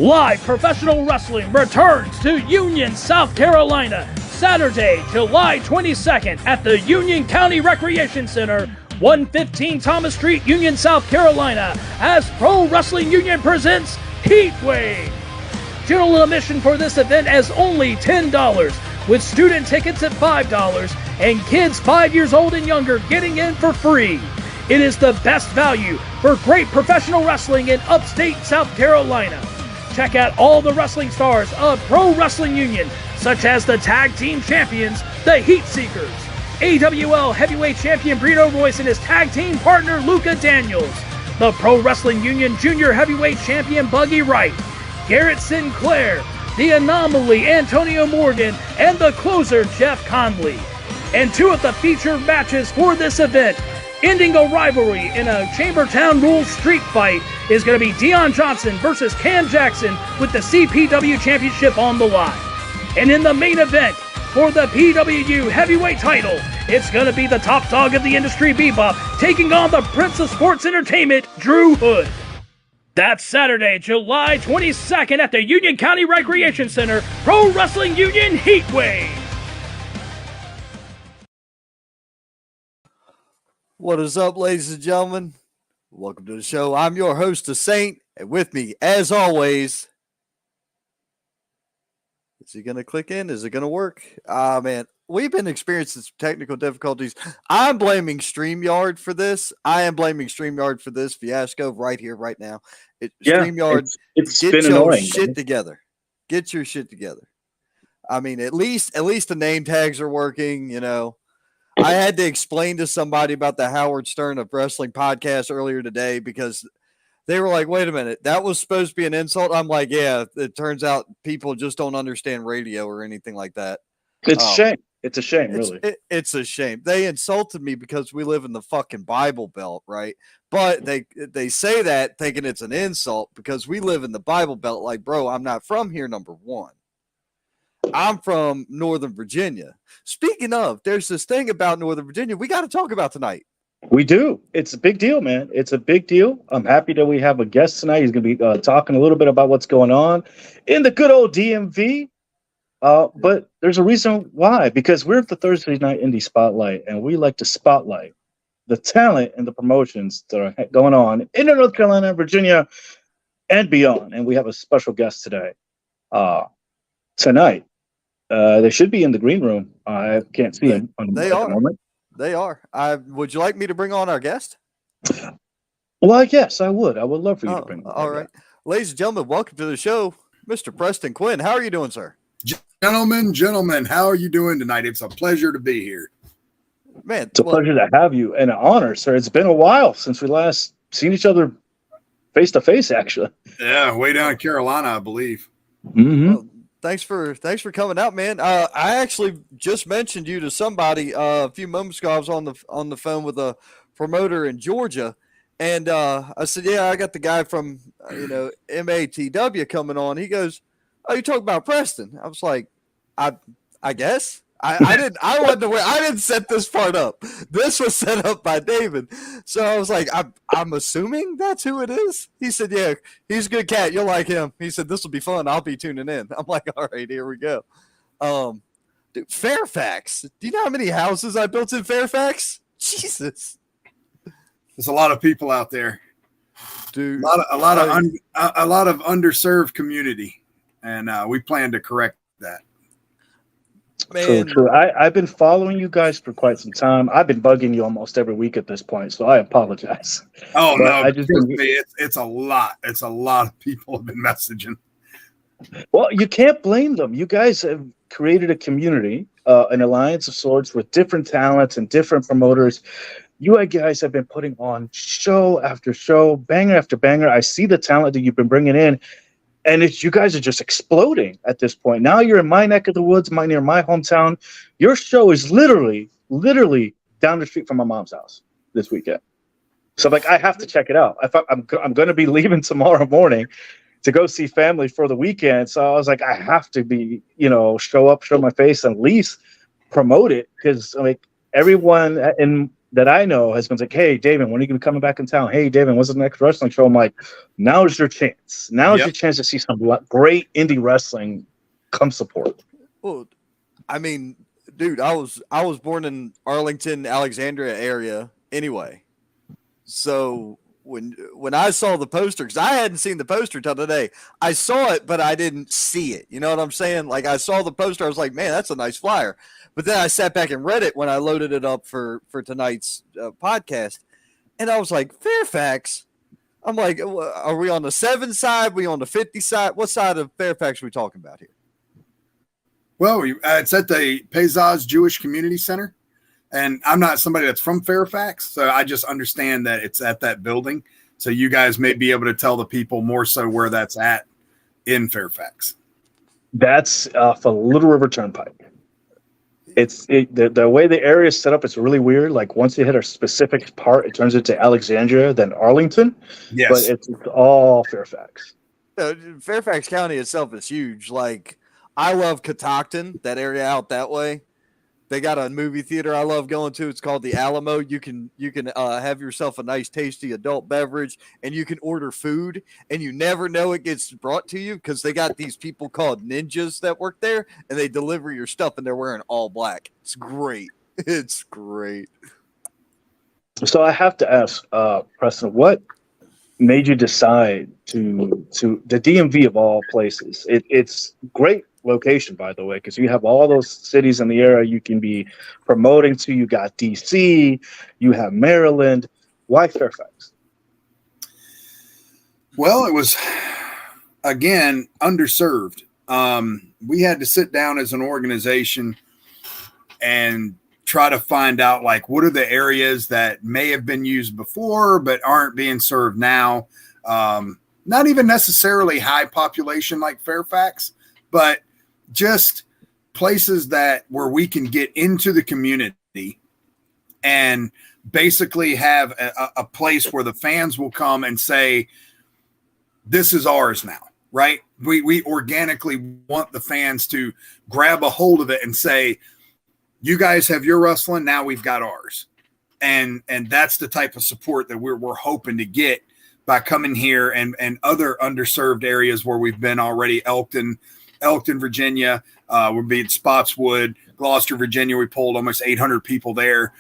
Live professional wrestling returns to Union, South Carolina, Saturday, July 22nd at the Union County Recreation Center, 115 Thomas Street, Union, South Carolina, as Pro Wrestling Union presents Heatwave. General admission for this event is only $10, with student tickets at $5 and kids 5 years old and younger getting in for free. It is the best value for great professional wrestling in upstate South Carolina. Check out all the wrestling stars of Pro Wrestling Union, such as the Tag Team Champions, the Heat Seekers, AWL Heavyweight Champion Brito Royce and his Tag Team partner Luca Daniels, the Pro Wrestling Union Junior Heavyweight Champion Buggy Wright, Garrett Sinclair, the Anomaly Antonio Morgan, and the closer Jeff Conley. And two of the featured matches for this event, ending a rivalry in a Chambertown Rules street fight, is going to be Dion Johnson versus Cam Jackson with the CPW Championship on the line. And in the main event for the PWU Heavyweight title, it's going to be the top dog of the industry, Bebop, taking on the Prince of Sports Entertainment, Drew Hood. That's Saturday, July 22nd at the Union County Recreation Center, Pro Wrestling Union Heatwave. What is up, ladies and gentlemen? Welcome to the show. I'm your host, The Saint, and with me, as always, is he going to click in? Is it going to work? Man, we've been experiencing some technical difficulties. I'm blaming StreamYard for this. I am blaming StreamYard for this fiasco right here, right now. StreamYard, it's get been your annoying, shit together. Get your shit together. I mean, at least the name tags are working, you know. I had to explain to somebody about the Howard Stern of Wrestling podcast earlier today because they were like, wait a minute, that was supposed to be an insult. I'm like, yeah, it turns out people just don't understand radio or anything like that. It's a shame. It's a shame, really. It's a shame. They insulted me because we live in the fucking Bible Belt, right? But they say that thinking it's an insult because we live in the Bible Belt. Like, bro, I'm not from here, number one. I'm from Northern Virginia. Speaking of, there's this thing about Northern Virginia we got to talk about tonight. We do. It's a big deal, man. It's a big deal. I'm happy that we have a guest tonight. He's going to be talking a little bit about what's going on in the good old DMV. But there's a reason why. Because we're at the Thursday Night Indie Spotlight, and we like to spotlight the talent and the promotions that are going on in North Carolina, Virginia, and beyond. And we have a special guest today. Tonight. They should be in the green room. I can't see them. They are. Would you like me to bring on our guest? Well, yes, I would. I would love for you to bring on. All right. Ladies and gentlemen, welcome to the show, Mr. Preston Quinn. How are you doing, sir? Gentlemen, how are you doing tonight? It's a pleasure to be here. Man, it's a pleasure to have you and an honor, sir. It's been a while since we last seen each other face to face, actually. Yeah, way down in Carolina, I believe. Mm-hmm. Well, Thanks for coming out, man. I actually just mentioned you to somebody a few moments ago. I was on the phone with a promoter in Georgia, and I said, "Yeah, I got the guy from MATW coming on." He goes, "Oh, you talking about Preston?" I was like, "I guess." I didn't set this part up. This was set up by David. So I was like, I'm assuming that's who it is. He said, yeah, he's a good cat. You'll like him. He said, this will be fun. I'll be tuning in. I'm like, all right, here we go. Dude, Fairfax. Do you know how many houses I built in Fairfax? Jesus. There's a lot of people out there. Dude, a lot of underserved community. And we plan to correct that. Man. True. I've been following you guys for quite some time. I've been bugging you almost every week at this point, so I apologize. Oh, but no, it's a lot. It's a lot of people have been messaging. Well, you can't blame them. You guys have created a community, an alliance of sorts with different talents and different promoters. You guys have been putting on show after show, banger after banger. I see the talent that you've been bringing in. And you guys are just exploding at this point. Now you're in my neck of the woods, near my hometown. Your show is literally down the street from my mom's house this weekend. So like, I have to check it out. I'm going to be leaving tomorrow morning to go see family for the weekend. So I was like, I have to be, show up, show my face, and at least promote it because like everyone in that I know has been like, "Hey, David, when are you gonna be coming back in town? Hey, David, what's the next wrestling show?" I'm like, "Now's your chance. Now's Yep. your chance to see some great indie wrestling. Come support." Well, I mean, dude, I was born in Arlington, Alexandria area anyway. So when I saw the poster, because I hadn't seen the poster till today, I saw it, but I didn't see it. You know what I'm saying? Like I saw the poster, I was like, man, that's a nice flyer. But then I sat back and read it when I loaded it up for tonight's podcast, and I was like, Fairfax. I'm like, are we on the 7 side? We on the 50 side? What side of Fairfax are we talking about here? Well, it's at the Pezaz Jewish Community Center. And I'm not somebody that's from Fairfax, so I just understand that it's at that building. So you guys may be able to tell the people more so where that's at in Fairfax. That's for Little River Turnpike. The way the area is set up, it's really weird. Like once you hit a specific part, it turns into Alexandria, then Arlington. Yes. But it's all Fairfax. Fairfax County itself is huge. Like I love Catoctin, that area out that way. They got a movie theater I love going to. It's called the Alamo. You can have yourself a nice, tasty adult beverage, and you can order food, and you never know it gets brought to you because they got these people called ninjas that work there, and they deliver your stuff, and they're wearing all black. It's great. It's great. So I have to ask, Preston, what made you decide to the DMV of all places? It's great location, by the way, because you have all those cities in the area you can be promoting to. You got DC, you have Maryland. Why Fairfax? Well, it was, again, underserved. We had to sit down as an organization and try to find out, like, what are the areas that may have been used before but aren't being served now. Not even necessarily high population like Fairfax, but just places where we can get into the community and basically have a place where the fans will come and say, this is ours now, right? We organically want the fans to grab a hold of it and say, you guys have your wrestling, now we've got ours. And that's the type of support that we're hoping to get by coming here and other underserved areas where we've been already. Elkton, Virginia, we're being Spotswood, Gloucester, Virginia. We pulled almost 800 people there.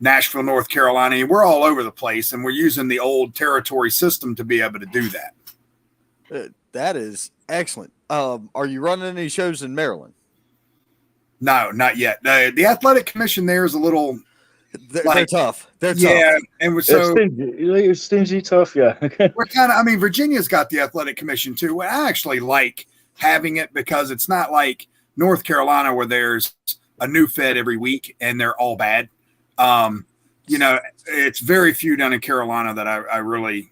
Nashville, North Carolina. And we're all over the place, and we're using the old territory system to be able to do that. That is excellent. Are you running any shows in Maryland? No, not yet. The athletic commission there is a little. They're tough. They're tough. Yeah, and so it's stingy, tough. Yeah, we're kind of. I mean, Virginia's got the athletic commission too. I actually like having it because it's not like North Carolina where there's a new fed every week and they're all bad. It's very few down in Carolina that I really,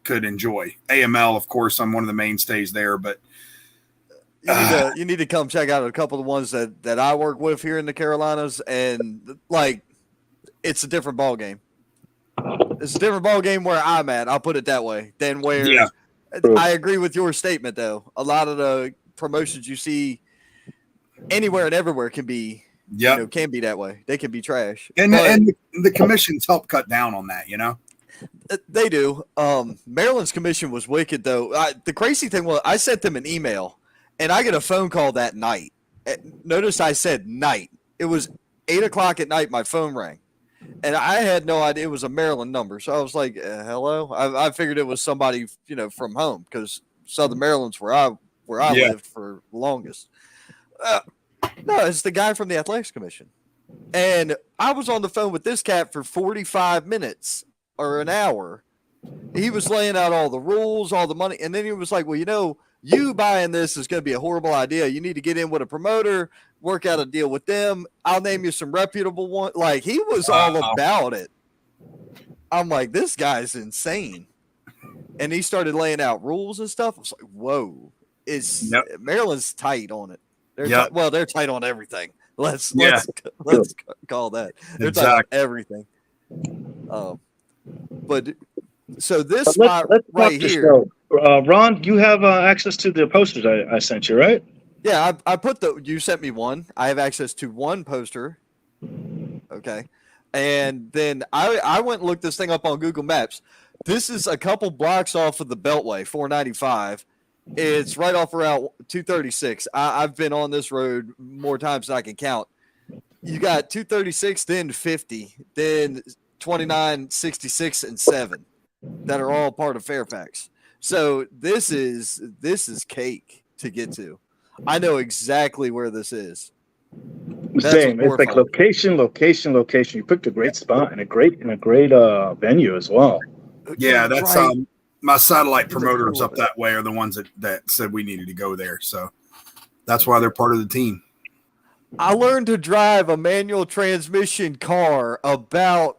could enjoy. AML, of course, I'm one of the mainstays there, but you need to come check out a couple of the ones that I work with here in the Carolinas, and like it's a different ball game. It's a different ball game where I'm at. I'll put it that way. Than where I agree with your statement though. A lot of the promotions you see anywhere and everywhere can be can be that way. They can be trash. And the commissions help cut down on that, They do. Maryland's commission was wicked though. The crazy thing was I sent them an email and I get a phone call that night. Notice I said night. It was 8:00 at night. My phone rang, and I had no idea it was a Maryland number. So I was like, "Hello." I figured it was somebody from home because Southern Maryland's where I lived for the longest. No, it's the guy from the Athletics Commission, and I was on the phone with this cat for 45 minutes or an hour. He was laying out all the rules, all the money, and then he was like, "Well, you buying this is going to be a horrible idea. You need to get in with a promoter, work out a deal with them. I'll name you some reputable ones." Like, he was all about it. I'm like, this guy's insane. And he started laying out rules and stuff. I was like, whoa. Maryland's tight on it. They're tight on everything. Let's call that. They're tight on everything. But so this spot right here. Ron, you have access to the posters I sent you, right? Yeah, I put you sent me one. I have access to one poster. Okay. And then I went and looked this thing up on Google Maps. This is a couple blocks off of the Beltway, 495. It's right off Route 236. I've been on this road more times than I can count. You got 236, then 50, then 29, 66, and 7 that are all part of Fairfax. So this is cake to get to. I know exactly where this is. Same. It's like location. You picked a great spot and a great venue as well. Yeah, that's right. My satellite promoters up that way are the ones that said we needed to go there. So that's why they're part of the team. I learned to drive a manual transmission car about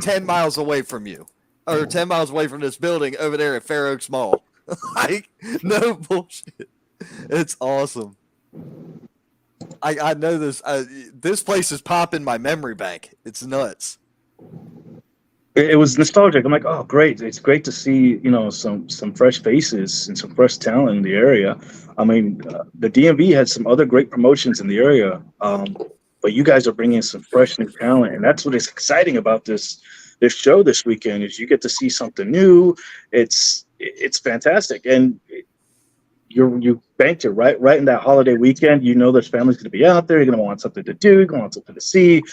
10 miles away from you, or 10 miles away from this building over there at Fair Oaks Mall. Like, no bullshit. It's awesome. I know this. This place is popping my memory bank. It's nuts. It was nostalgic. I'm like, oh, great! It's great to see some fresh faces and some fresh talent in the area. I mean, the DMV had some other great promotions in the area, but you guys are bringing some fresh new talent, and that's what is exciting about this show this weekend. Is you get to see something new. It's fantastic, and you banked it right in that holiday weekend. You know, there's families going to be out there. You're going to want something to do. You're going to want something to see.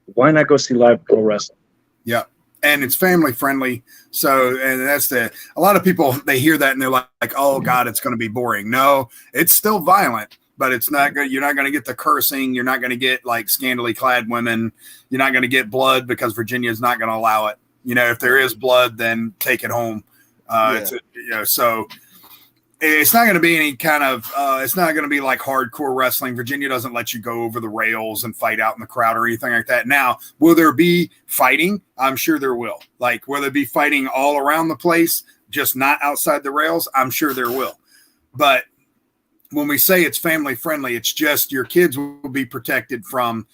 Why not go see live pro wrestling? Yeah. And it's family friendly. So, and that's a lot of people, they hear that and they're like, oh God, it's going to be boring. No, it's still violent, but it's not good. You're not going to get the cursing. You're not going to get like scantily clad women. You're not going to get blood because Virginia is not going to allow it. You know, if there is blood, then take it home. So it's not going to be any kind of, it's not going to be like hardcore wrestling. Virginia doesn't let you go over the rails and fight out in the crowd or anything like that. Now, will there be fighting? I'm sure there will. Like, will there be fighting all around the place, just not outside the rails? I'm sure there will. But when we say it's family friendly, it's just your kids will be protected from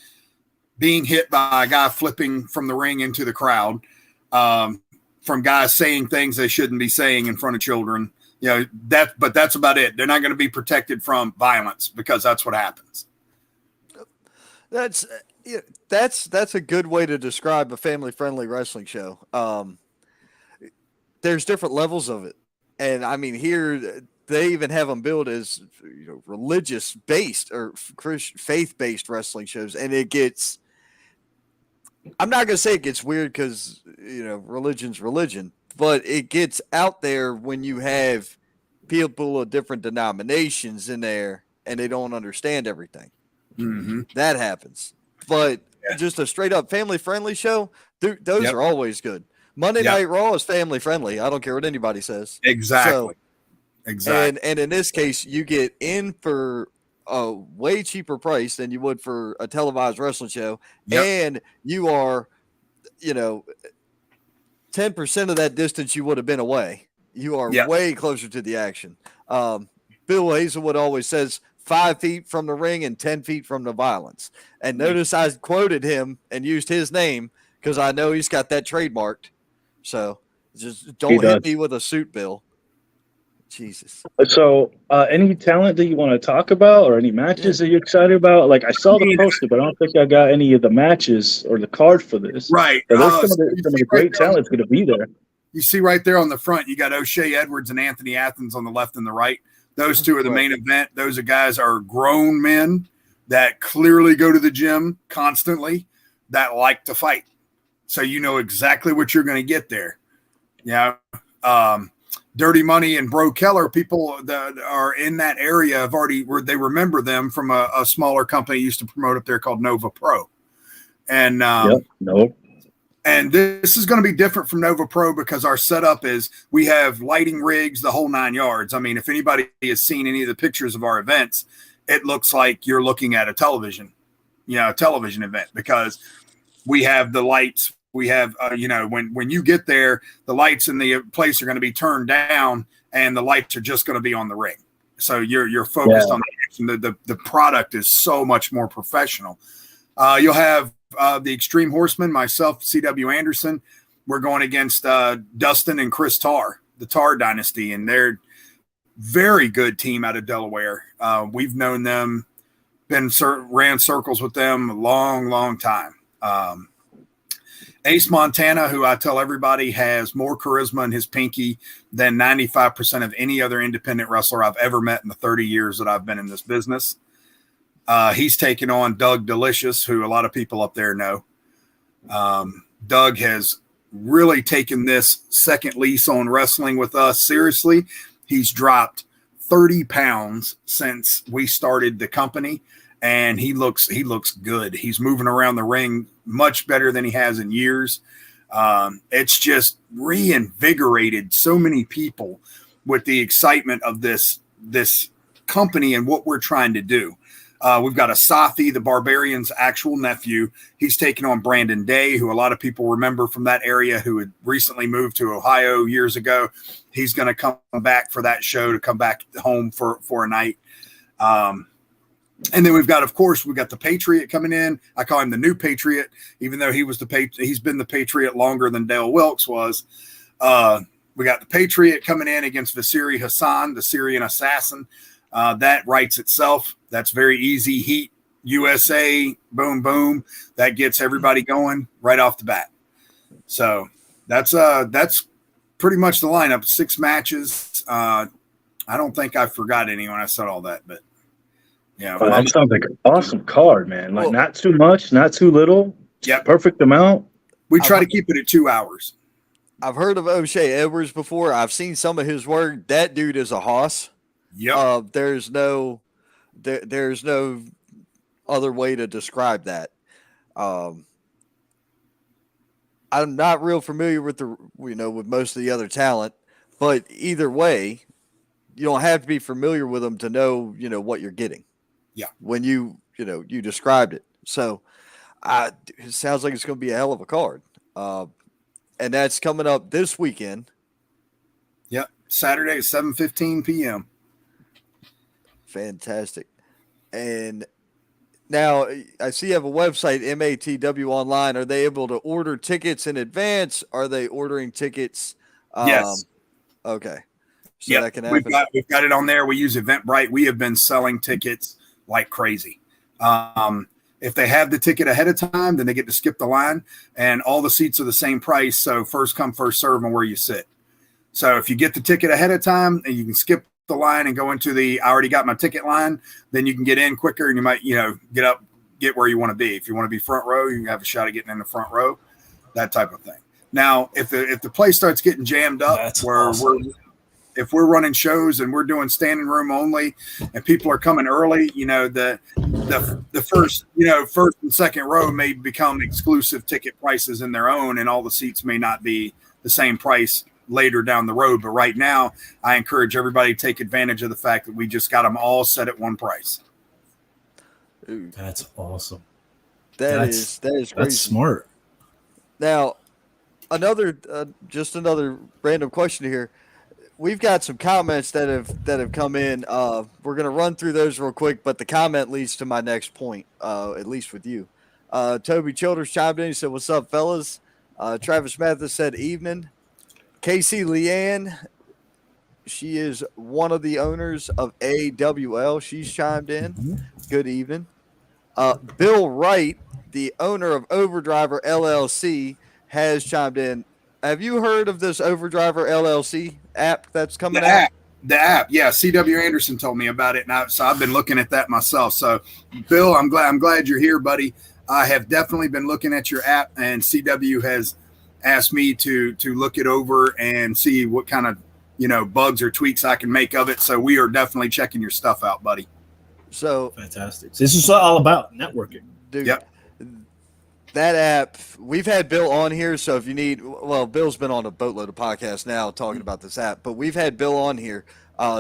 being hit by a guy flipping from the ring into the crowd, from guys saying things they shouldn't be saying in front of children. You know, but that's about it. They're not going to be protected from violence because that's what happens. That's a good way to describe a family-friendly wrestling show. There's different levels of it, and I mean here they even have them billed as religious-based or faith-based wrestling shows, and it gets. I'm not going to say it gets weird because religion's religion. But it gets out there when you have people of different denominations in there and they don't understand everything. Mm-hmm. That happens. But just a straight up family friendly show, those are always good. Monday Night Raw is family friendly. I don't care what anybody says. Exactly. And in this case, you get in for a way cheaper price than you would for a televised wrestling show. Yep. And you are, 10% of that distance you would have been away. You are way closer to the action. Bill Hazelwood always says 5 feet from the ring and 10 feet from the violence. And notice I quoted him and used his name because I know he's got that trademarked. So just don't hit me with a suit, Bill. Jesus. So any talent that you want to talk about or any matches that you're excited about? Like I saw the poster, but I don't think I got any of the matches or the card for this. Right. But there's some of the great talent's going to be there. You see right there on the front, you got O'Shea Edwards and Anthony Athens on the left and the right. Those two are the main event. Those guys are grown men that clearly go to the gym constantly that like to fight. So you know exactly what you're going to get there. Yeah. Dirty Money and Bro Keller, people that are in that area have they remember them from a smaller company used to promote up there called Nova Pro. And and this is going to be different from Nova Pro because our setup is we have lighting rigs, the whole 9 yards. I mean, if anybody has seen any of the pictures of our events, it looks like you're looking at a television event because we have the lights. We have, when you get there, the lights in the place are going to be turned down and the lights are just going to be on the ring. So you're focused on the product is so much more professional. You'll have the Extreme Horsemen, myself, C.W. Anderson. We're going against Dustin and Chris Tarr, the Tarr Dynasty, and they're very good team out of Delaware. We've known them, ran circles with them a long, long time. Ace Montana, who I tell everybody has more charisma in his pinky than 95% of any other independent wrestler I've ever met in the 30 years that I've been in this business. He's taken on Doug Delicious, who a lot of people up there know. Doug has really taken this second lease on wrestling with us seriously. He's dropped 30 pounds since we started the company, and he looks good. He's moving around the ring much better than he has in years. It's just reinvigorated so many people with the excitement of this company and what we're trying to do. We've got Asafi, the Barbarian's actual nephew. He's taken on Brandon Day, who a lot of people remember from that area, who had recently moved to Ohio years ago. He's going to come back for that show, to come back home for a night. And then we've got the Patriot coming in. I call him the new Patriot, even though he's been the Patriot longer than Dale Wilkes was. We got the Patriot coming in against Vasiri Hassan, the Syrian assassin. That writes itself. That's very easy. Heat, USA, boom, boom. That gets everybody going right off the bat. So that's pretty much the lineup. 6 matches. I don't think I forgot any when I said all that, but yeah. That sounds like an awesome card, man. Like, not too much, not too little. Yeah, perfect amount. We try to keep it at 2 hours. I've heard of O'Shea Edwards before. I've seen some of his work. That dude is a hoss. Yeah. There's no other way to describe that. I'm not real familiar with with most of the other talent, but either way, you don't have to be familiar with them to know, what you're getting. Yeah. When you described it. So it sounds like it's going to be a hell of a card. And that's coming up this weekend. Yep. Saturday at 7:15 p.m. Fantastic. And now I see you have a website, MATW Online. Are they able to order tickets in advance? Are they ordering tickets? Yes. Okay. So that can happen. We've got it on there. We use Eventbrite. We have been selling tickets like crazy. If they have the ticket ahead of time, then they get to skip the line, and all the seats are the same price. So first come, first serve on where you sit. So if you get the ticket ahead of time, and you can skip the line and go into I already got my ticket line, then you can get in quicker, and you might, get where you want to be. If you want to be front row, you can have a shot at getting in the front row, that type of thing. Now, if the place starts getting jammed up, if we're running shows and we're doing standing room only, and people are coming early, the first and second row may become exclusive ticket prices in their own, and all the seats may not be the same price later down the road. But right now, I encourage everybody to take advantage of the fact that we just got them all set at one price. Dude, that's awesome. That is crazy. That's smart. Now, another random question here. We've got some comments that have come in. We're gonna run through those real quick, but the comment leads to my next point. At least with you, Toby Childers chimed in. He said, "What's up, fellas?" Travis Mathis said, "Evening." Casey Leanne, she is one of the owners of AWL. She's chimed in. Mm-hmm. Good evening. Bill Wright, the owner of Overdriver LLC, has chimed in. Have you heard of this Overdriver LLC app that's coming out? The app, yeah. CW Anderson told me about it, and so I've been looking at that myself. So, Bill, I'm glad you're here, buddy. I have definitely been looking at your app, and CW has asked me to look it over and see what kind of bugs or tweaks I can make of it. So we are definitely checking your stuff out, buddy. So fantastic. This is all about networking, dude. Yep. That app, we've had Bill on here, so if you need, Bill's been on a boatload of podcasts now talking about this app, but we've had Bill on here.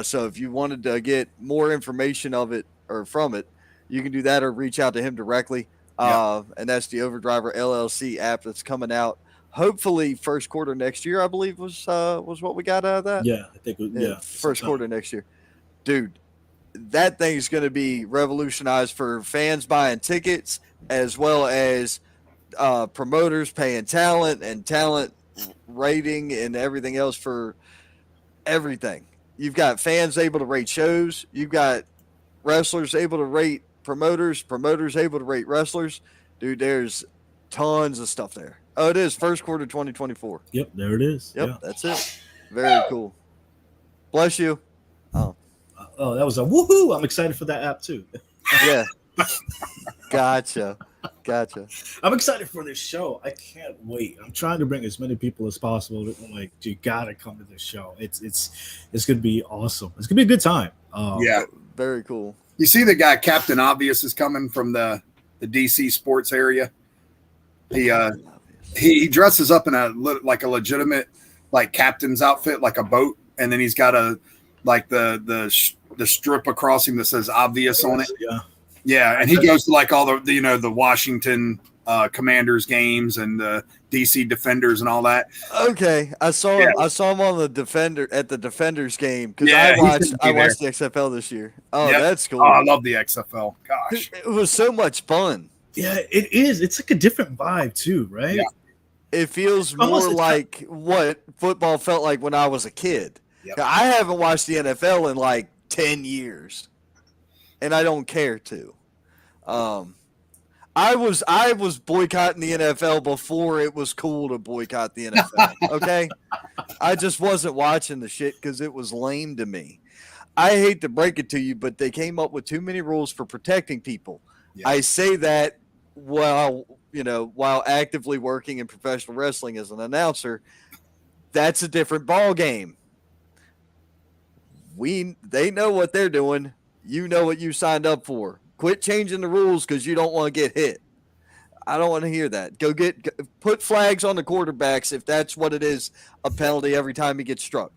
So if you wanted to get more information of it or from it, you can do that or reach out to him directly. And that's the Overdriver LLC app that's coming out. Hopefully first quarter next year, I believe was what we got out of that. Yeah, I think first quarter next year. Dude, that thing's going to be revolutionized for fans buying tickets as well as promoters paying talent and talent rating and everything else for everything. You've got fans able to rate shows. You've got wrestlers able to rate promoters able to rate wrestlers. Dude, there's tons of stuff there. Oh, it is first quarter 2024. Yep, there it is. Yep, Yeah. that's it. Very cool. Bless you. Oh, Oh, that was a woohoo! I'm excited for that app too. yeah. Gotcha. I'm excited for this show. I can't wait. I'm trying to bring as many people as possible. I'm like, you gotta come to this show. It's gonna be awesome. It's gonna be a good time. Yeah. Very cool. You see the guy Captain Obvious is coming from the DC sports area. He dresses up in a legitimate like captain's outfit, like a boat, and then he's got the strip across him that says Obvious on it. Yeah, and he goes to like all the Washington Commanders games and the DC Defenders and all that. Okay, I saw him on the Defenders game because I watched the XFL this year. Oh, yep. That's cool. Oh, I love the XFL. Gosh, it was so much fun. Yeah, it is. It's like a different vibe too, right? Yeah. It feels more like what football felt like when I was a kid. Yep. I haven't watched the NFL in like 10 years, and I don't care to. I was boycotting the NFL before it was cool to boycott the NFL. Okay, I just wasn't watching the shit because it was lame to me. I hate to break it to you, but they came up with too many rules for protecting people. Yeah. I say that while actively working in professional wrestling as an announcer. That's a different ball game. They know what they're doing. You know what you signed up for. Quit changing the rules because you don't want to get hit. I don't want to hear that. Put flags on the quarterbacks if that's what it is, a penalty every time he gets struck.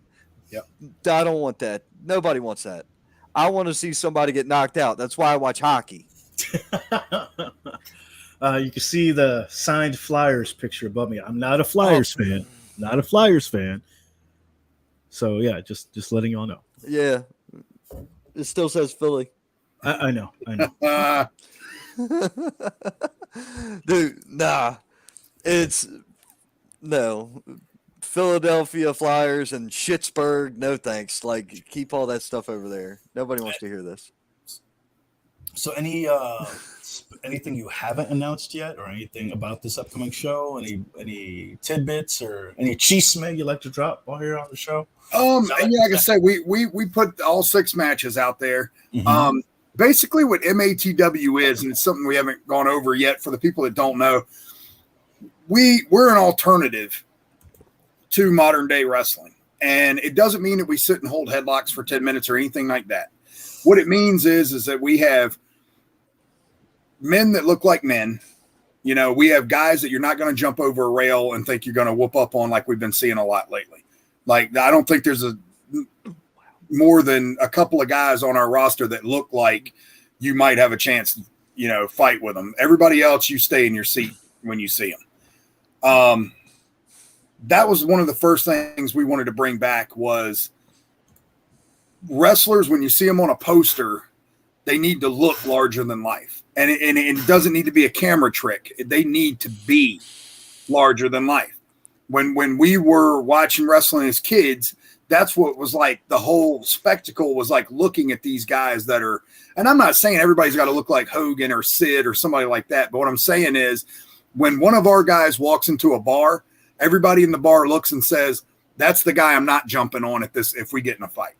Yep. I don't want that. Nobody wants that. I want to see somebody get knocked out. That's why I watch hockey. You can see the signed Flyers picture above me. I'm not a Flyers fan. Not a Flyers fan. So yeah, just letting y'all know. Yeah. It still says Philly. I know. Dude, nah. It's no. Philadelphia Flyers and Schittsburg, no thanks. Like, keep all that stuff over there. Nobody wants to hear this. So anything you haven't announced yet, or anything about this upcoming show? Any tidbits or any chisme you like to drop while you're on the show? Like I said, we put all 6 matches out there. Mm-hmm. Basically what MATW is, and it's something we haven't gone over yet for the people that don't know, we're an alternative to modern day wrestling. And it doesn't mean that we sit and hold headlocks for 10 minutes or anything like that. What it means is that we have men that look like men. You know, we have guys that you're not going to jump over a rail and think you're going to whoop up on like we've been seeing a lot lately. Like, I don't think there's more than a couple of guys on our roster that look like you might have a chance to, fight with them. Everybody else, you stay in your seat when you see them. That was one of the first things we wanted to bring back was wrestlers, when you see them on a poster, they need to look larger than life. And it doesn't need to be a camera trick. They need to be larger than life. When we were watching wrestling as kids, that's what was like the whole spectacle was like looking at these guys that are, and I'm not saying everybody's got to look like Hogan or Sid or somebody like that. But what I'm saying is when one of our guys walks into a bar, everybody in the bar looks and says, that's the guy I'm not jumping on at this if we get in a fight.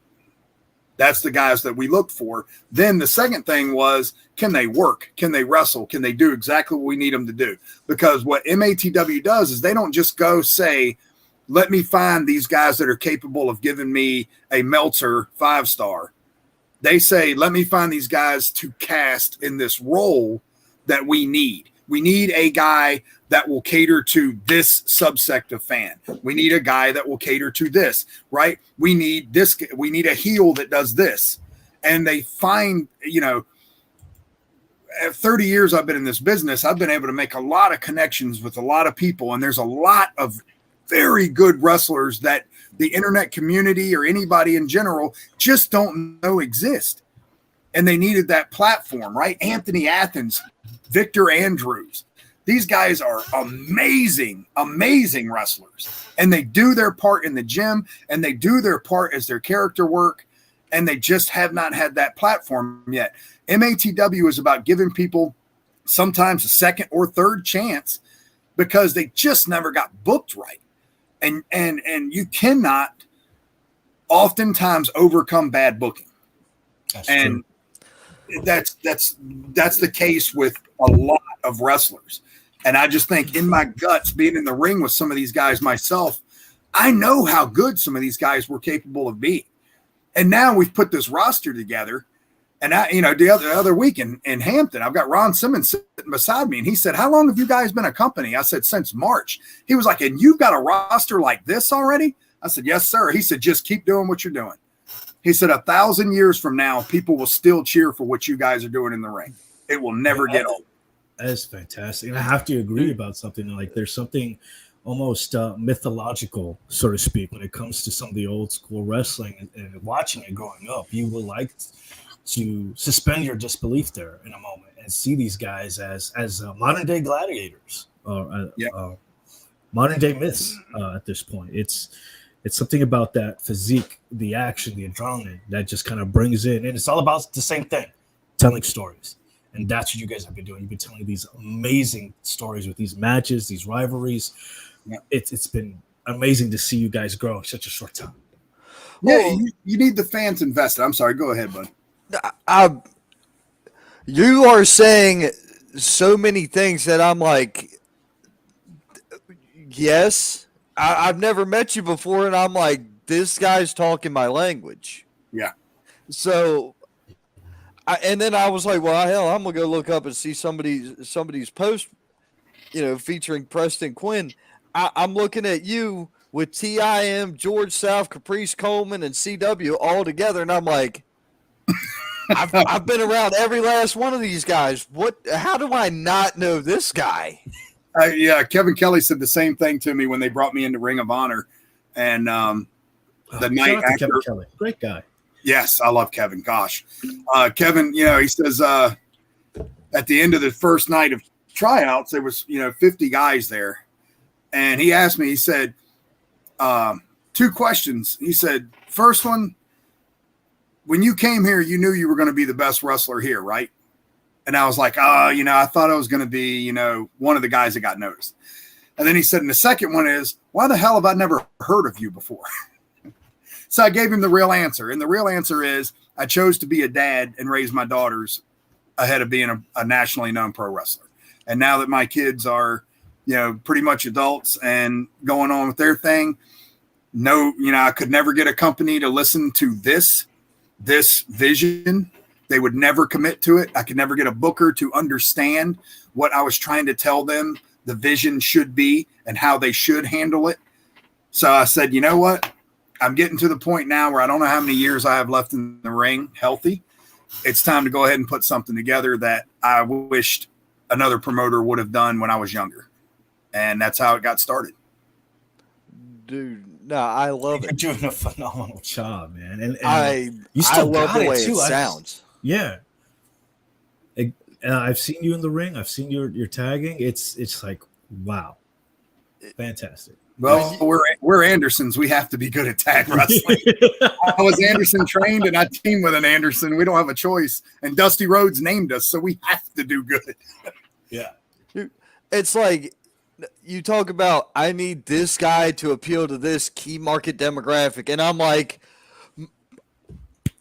That's the guys that we look for. Then the second thing was, can they work? Can they wrestle? Can they do exactly what we need them to do? Because what MATW does is they don't just go say, let me find these guys that are capable of giving me a Meltzer 5-star. They say, let me find these guys to cast in this role that we need. We need a guy that will cater to this subsect of fan. We need a guy that will cater to this, right? We need this. We need a heel that does this. And they find, at 30 years I've been in this business, I've been able to make a lot of connections with a lot of people. And there's a lot of very good wrestlers that the internet community or anybody in general just don't know exist. And they needed that platform, right? Anthony Athens, Victor Andrews. These guys are amazing, amazing wrestlers. And they do their part in the gym and they do their part as their character work. And they just have not had that platform yet. MATW is about giving people sometimes a second or third chance because they just never got booked right. And you cannot oftentimes overcome bad booking. That's And true. that's the case with a lot of wrestlers. And I just think in my guts, being in the ring with some of these guys myself, I know how good some of these guys were capable of being. And now we've put this roster together. And the other week in Hampton, I've got Ron Simmons sitting beside me, and he said, "How long have you guys been a company?" I said, "Since March." He was like, "And you've got a roster like this already?" I said, "Yes, sir." He said, "Just keep doing what you're doing." He said, 1,000 years from now, people will still cheer for what you guys are doing in the ring. It will never get old. That is fantastic. And I have to agree about something like there's something almost mythological, so to speak, when it comes to some of the old school wrestling and watching it growing up. You would like to suspend your disbelief there in a moment and see these guys as modern day gladiators, modern day myths at this point. It's something about that physique, the action, the adrenaline that just kind of brings in, and it's all about the same thing, telling stories. And that's what you guys have been doing. You've been telling these amazing stories with these matches, these rivalries. Yeah. It's been amazing to see you guys grow in such a short time. Yeah, you need the fans invested. I'm sorry, go ahead, bud. You are saying so many things that I'm like, yes, I've never met you before, and I'm like, this guy's talking my language. Yeah. So, and then I was like, well, hell, I'm gonna go look up and see somebody's post, featuring Preston Quinn. I'm looking at you with TIM, George South, Caprice Coleman, and CW all together, and I'm like, I've been around every last one of these guys. How do I not know this guy? Yeah, Kevin Kelly said the same thing to me when they brought me into Ring of Honor, and the night after. Kevin Kelly, great guy. Yes, I love Kevin. Gosh, Kevin, he says at the end of the first night of tryouts, there was 50 guys there, and he asked me. He said 2 questions. He said, first one, when you came here, you knew you were going to be the best wrestler here, right? And I was like, I thought I was going to be, one of the guys that got noticed. And then he said, and the second one is, why the hell have I never heard of you before? So I gave him the real answer. And the real answer is I chose to be a dad and raise my daughters ahead of being a nationally known pro wrestler. And now that my kids are, pretty much adults and going on with their thing, I could never get a company to listen to this vision. They would never commit to it. I could never get a booker to understand what I was trying to tell them the vision should be and how they should handle it. So I said, you know what? I'm getting to the point now where I don't know how many years I have left in the ring healthy. It's time to go ahead and put something together that I wished another promoter would have done when I was younger. And that's how it got started. Dude, no, I love it. You're doing a phenomenal job, man. And you still love the way it sounds. Yeah. I've seen you in the ring. I've seen your tagging. It's like, wow. Fantastic. Well, we're Andersons. We have to be good at tag wrestling. I was Anderson trained, and I teamed with an Anderson. We don't have a choice. And Dusty Rhodes named us, so we have to do good. Yeah. It's like you talk about, I need this guy to appeal to this key market demographic. And I'm like,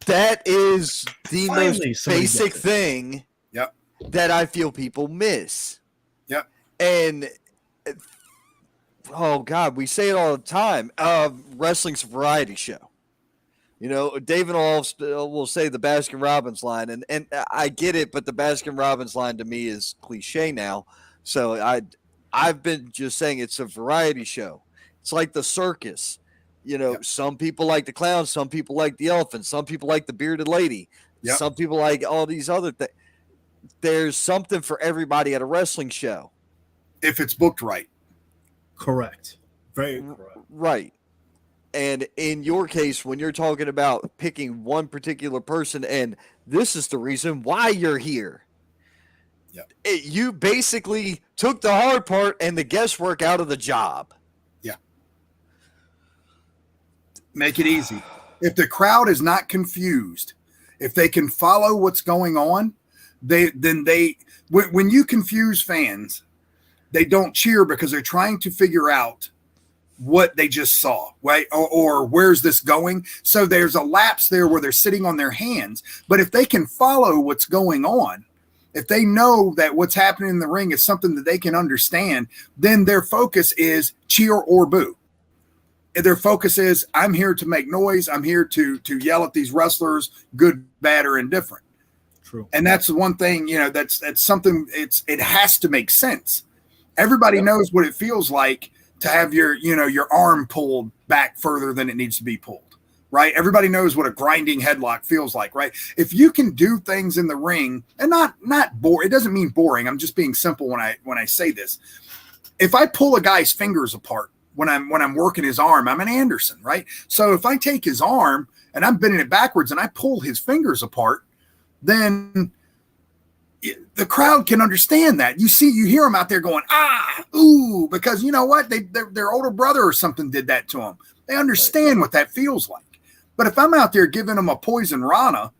that is the most basic thing that I feel people miss. Yep. And oh God, we say it all the time. Wrestling's a variety show. David will say the Baskin Robbins line, and I get it, but the Baskin Robbins line to me is cliche now. So I've been just saying it's a variety show. It's like the circus. Some people like the clown, some people like the elephant, some people like the bearded lady, some people like all these other things. There's something for everybody at a wrestling show. If it's booked right. Correct. Very correct. Right. And in your case, when you're talking about picking one particular person, and this is the reason why you're here. You basically took the hard part and the guesswork out of the job. Yeah. Make it easy. If the crowd is not confused, if they can follow what's going on, when you confuse fans, They don't cheer because they're trying to figure out what they just saw, right? Or where's this going? So there's a lapse there where they're sitting on their hands. But if they can follow what's going on, if they know that what's happening in the ring is something that they can understand, then their focus is cheer or boo. Their focus is, I'm here to make noise. I'm here to yell at these wrestlers, good, bad, or indifferent. True. And that's the one thing, that's something, it has to make sense. Everybody knows what it feels like to have your arm pulled back further than it needs to be pulled, right? Everybody knows what a grinding headlock feels like, right? If you can do things in the ring, and not bore, it doesn't mean boring. I'm just being simple when I say this. If I pull a guy's fingers apart when I'm working his arm, I'm an Anderson, right? So if I take his arm and I'm bending it backwards and I pull his fingers apart, then the crowd can understand that. You hear them out there going, ooh, because you know what? Their older brother or something did that to them. They understand what that feels like. But if I'm out there giving them a poison rana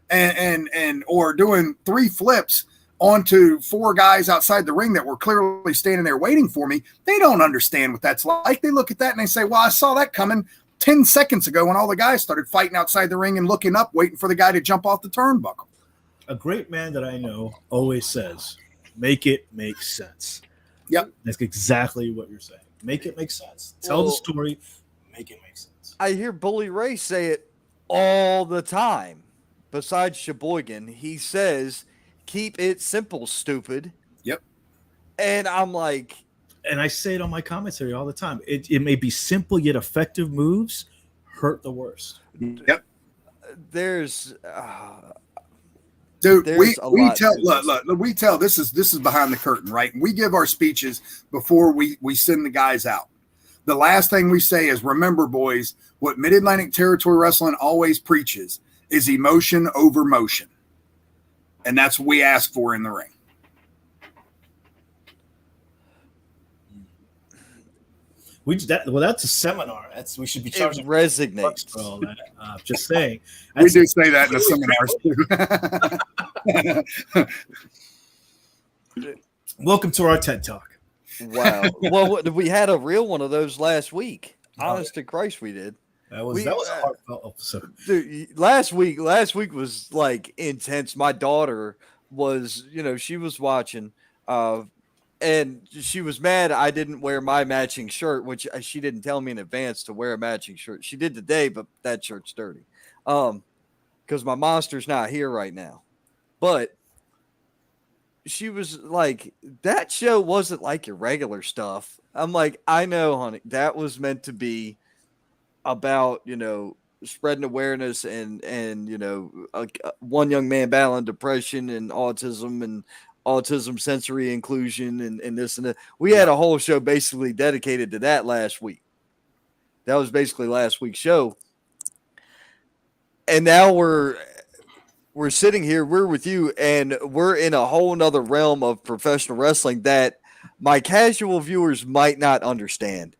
and or doing 3 flips onto 4 guys outside the ring that were clearly standing there waiting for me, they don't understand what that's like. They look at that and they say, well, I saw that coming 10 seconds ago when all the guys started fighting outside the ring and looking up, waiting for the guy to jump off the turnbuckle. A great man that I know always says, make it make sense. Yep. That's exactly what you're saying. Make it make sense. Tell the story, make it make sense. I hear Bully Ray say it all the time. Besides Sheboygan, he says, keep it simple, stupid. Yep. And I'm like... And I say it on my commentary all the time. It may be simple yet effective moves hurt the worst. Yep. There's... Dude, we tell this is behind the curtain, right? We give our speeches before we send the guys out. The last thing we say is, remember, boys, what Mid-Atlantic Territory Wrestling always preaches is emotion over motion. And that's what we ask for in the ring. That's a seminar. We should be charging. It resonates. For all that. Just saying. We do say that in the seminars too. Welcome to our TED Talk. Wow. Well, we had a real one of those last week. Honest to Christ, we did. That was a heartfelt episode. Dude, last week was like intense. My daughter was, she was watching, and she was mad I didn't wear my matching shirt, which she didn't tell me in advance to wear a matching shirt. She did today, but that shirt's dirty. Because my monster's not here right now. But she was like, that show wasn't like your regular stuff. I'm like, I know, honey, that was meant to be about, spreading awareness and one young man battling depression and autism sensory inclusion and this and that. We had a whole show basically dedicated to that last week. That was basically last week's show. And now we're sitting here, we're with you, and we're in a whole nother realm of professional wrestling that my casual viewers might not understand.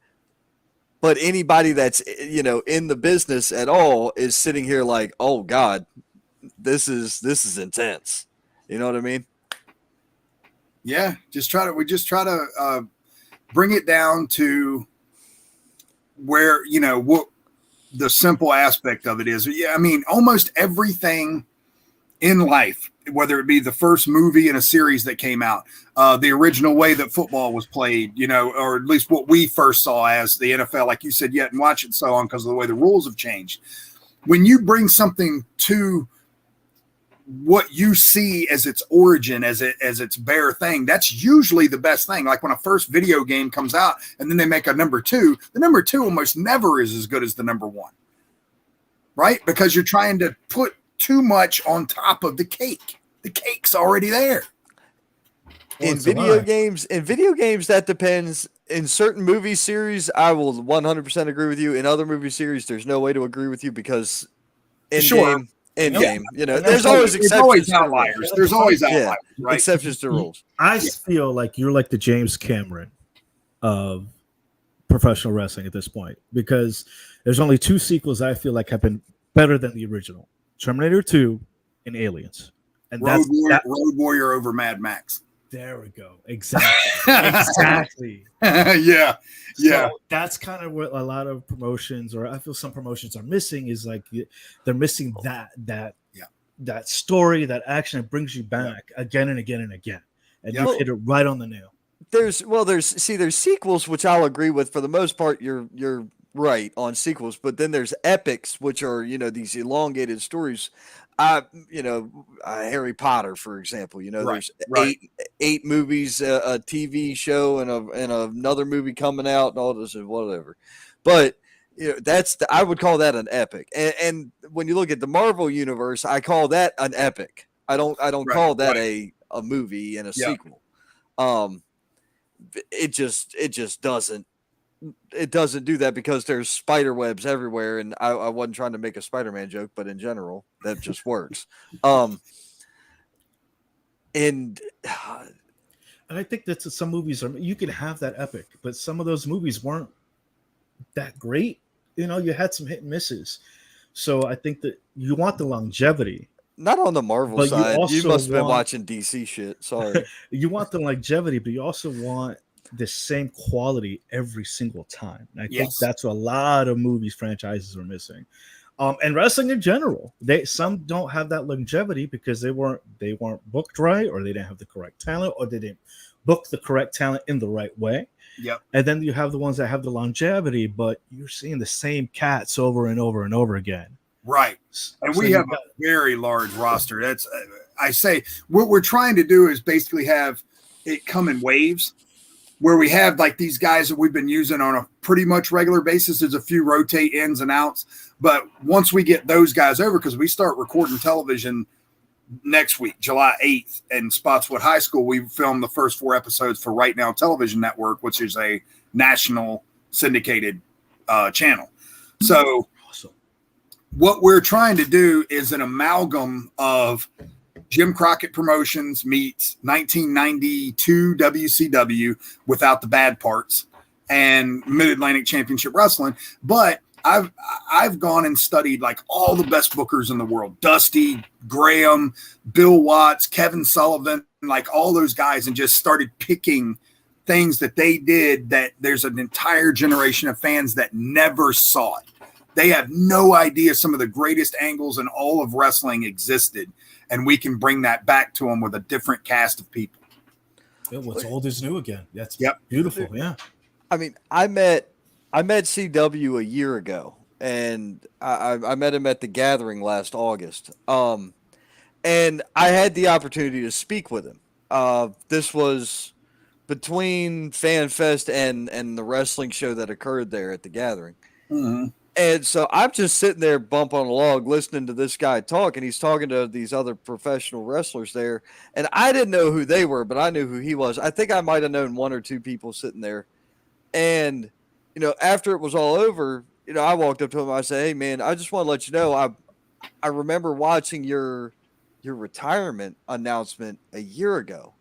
But anybody that's, in the business at all is sitting here like, oh God, this is intense. You know what I mean? Yeah. We just try to bring it down to where, what the simple aspect of it is. Yeah. I mean, almost everything in life, whether it be the first movie in a series that came out, the original way that football was played, or at least what we first saw as the NFL, like you said, you hadn't watched it so long because of the way the rules have changed. When you bring something to what you see as its origin, as its bare thing, that's usually the best thing. Like when a first video game comes out and then they make a number 2, the number 2 almost never is as good as the number 1, right? Because you're trying to put too much on top of the cake. The cake's already there. In video games, that depends. In certain movie series, I will 100% agree with you. In other movie series, there's no way to agree with you because in game, there's always exceptions. There's always outliers. There's always outliers, right? Exceptions to rules. I feel like you're like the James Cameron of professional wrestling at this point, because there's only 2 sequels I feel like have been better than the original: Terminator 2 and Aliens. And Road Warrior over Mad Max. There we go. Exactly. Exactly. Yeah. So that's kind of what a lot of promotions, or I feel some promotions are missing, is like they're missing that story, that action that brings you back again and again and again. And you hit it right on the nail. There's sequels, which I'll agree with for the most part. You're right on sequels, but then there's epics, which are, these elongated stories. Harry Potter, for example, there's eight movies, a TV show, and another movie coming out, and all this and whatever. But I would call that an epic. And when you look at the Marvel universe, I call that an epic. I don't call that a movie and a sequel. It just doesn't do that, because there's spider webs everywhere, and I wasn't trying to make a Spider-Man joke, but in general that just works. And I think that some movies you can have that epic, but some of those movies weren't that great. You had some hit and misses. So I think that you want the longevity. Not on the Marvel side. You must have been watching DC shit. Sorry. You want the longevity, but you also want the same quality every single time. And I think that's what a lot of movies franchises are missing. And wrestling in general, some don't have that longevity because they weren't booked right, or they didn't have the correct talent, or they didn't book the correct talent in the right way. Yep. And then you have the ones that have the longevity, but you're seeing the same cats over and over and over again. Right. And we have a very large roster. That's, I say, what we're trying to do is basically have it come in waves, where we have like these guys that we've been using on a pretty much regular basis. There's a few rotate ins and outs, but once we get those guys over, because we start recording television next week, July 8th, in Spotswood High School, we filmed the first 4 episodes for Right Now Television Network, which is a national syndicated channel. So what we're trying to do is an amalgam of Jim Crockett Promotions meets 1992 WCW without the bad parts, and Mid-Atlantic Championship Wrestling. But I've gone and studied like all the best bookers in the world: Dusty, Graham, Bill Watts, Kevin Sullivan, like all those guys, and just started picking things that they did that there's an entire generation of fans that never saw it. They have no idea some of the greatest angles in all of wrestling existed, and we can bring that back to them with a different cast of people. Yeah, what's old is new again. That's beautiful. Yeah. I mean, I met CW a year ago, and I met him at the Gathering last August. And I had the opportunity to speak with him. This was between Fan Fest and the wrestling show that occurred there at the Gathering. Mm-hmm. And so I'm just sitting there bump on a log listening to this guy talk, and he's talking to these other professional wrestlers there. And I didn't know who they were, but I knew who he was. I think I might have known 1 or 2 people sitting there. And, after it was all over, I walked up to him. I said, "Hey, man, I just want to let you know, I remember watching your retirement announcement a year ago."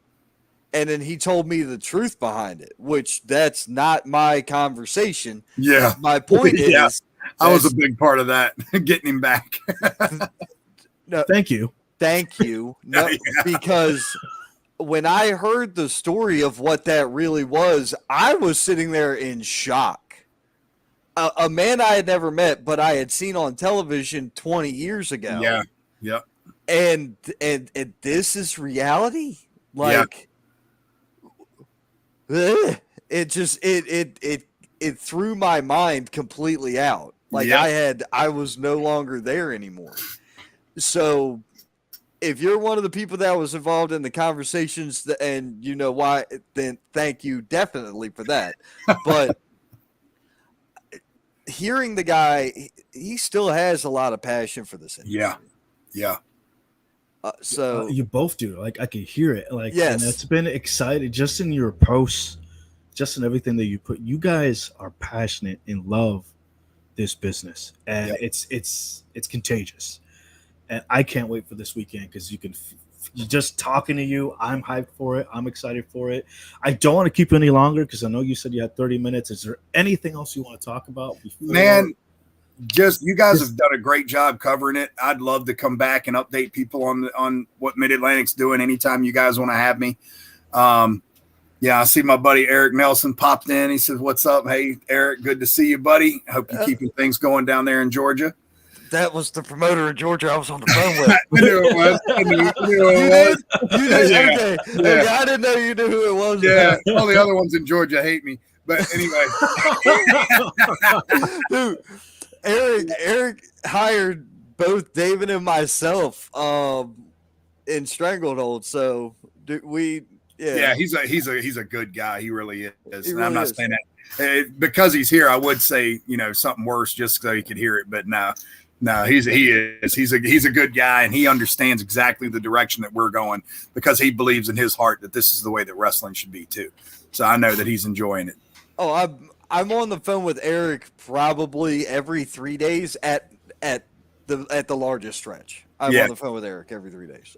And then he told me the truth behind it, which that's not my conversation. Yeah. My point is, I was a big part of that, getting him back. No, thank you. No, because when I heard the story of what that really was, I was sitting there in shock. A man I had never met, but I had seen on television 20 years ago. Yeah. Yep. And this is reality. Like, it just it threw my mind completely out. Like, I was no longer there anymore. So if you're one of the people that was involved in the conversations and you know why, then thank you definitely for that. But hearing the guy, he still has a lot of passion for this industry. Yeah. So you both do. Like, I can hear it. Like, yes. And it's been exciting just in your posts, just in everything that you put. You guys are passionate and love this business, and it's contagious. And I can't wait for this weekend, because just talking to you, I'm hyped for it. I'm excited for it. I don't want to keep you any longer, because I know you said you had 30 minutes. Is there anything else you want to talk about? Man, you guys have done a great job covering it. I'd love to come back and update people on what Mid-Atlantic's doing anytime you guys want to have me. Yeah, I see my buddy Eric Nelson popped in. He says, "What's up? Hey, Eric, good to see you, buddy. I hope you're keeping things going down there in Georgia." That was the promoter in Georgia I was on the phone with. I knew it was. I knew it was. You did? Yeah, Okay. yeah. Okay. I didn't know you knew who it was. Yeah, all the other ones in Georgia hate me. But anyway. Dude, Eric hired both David and myself in Stranglehold. So yeah, he's a good guy. He really is. He And really I'm not is. saying that because he's here. I would say something worse just so he could hear it. But no, he's a good guy, and he understands exactly the direction that we're going because he believes in his heart that this is the way that wrestling should be too. So I know that he's enjoying it. Oh, I'm on the phone with Eric probably every 3 days at the largest stretch. I'm on the phone with Eric every 3 days.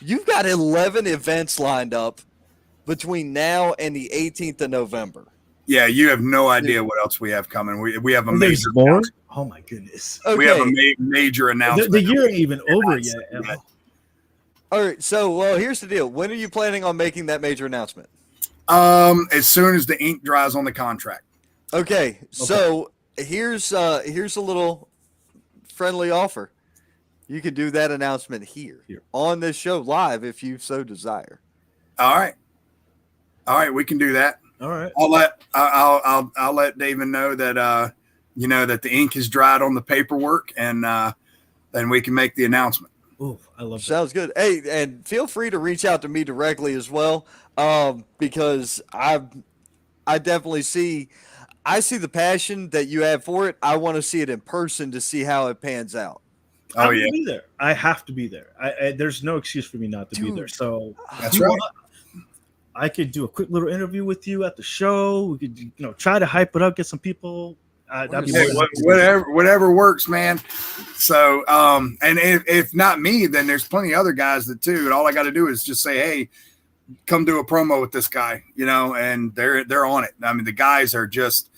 You've got 11 events lined up between now and the 18th of November. Yeah, you have no idea what else we have coming. We have a There's major more. Oh my goodness! Okay. We have a major announcement. The year ain't even over yet. Emma. All right. So, here's the deal. When are you planning on making that major announcement? As soon as the ink dries on the contract. Okay. So here's a little friendly offer. You can do that announcement here on this show live if you so desire. All right, we can do that. All right. I'll let David know that that the ink is dried on the paperwork, and then we can make the announcement. Oh, I love that. Sounds good. Hey, and feel free to reach out to me directly as well, because I definitely see the passion that you have for it. I want to see it in person to see how it pans out. Oh yeah, be there. I have to be there. There's no excuse for me not to be there. So that's right. I could do a quick little interview with you at the show. We could, try to hype it up, get some people. That'd be whatever works, man. So, and if not me, then there's plenty of other guys that too. And all I got to do is just say, "Hey, come do a promo with this guy," and they're on it. I mean, the guys are just.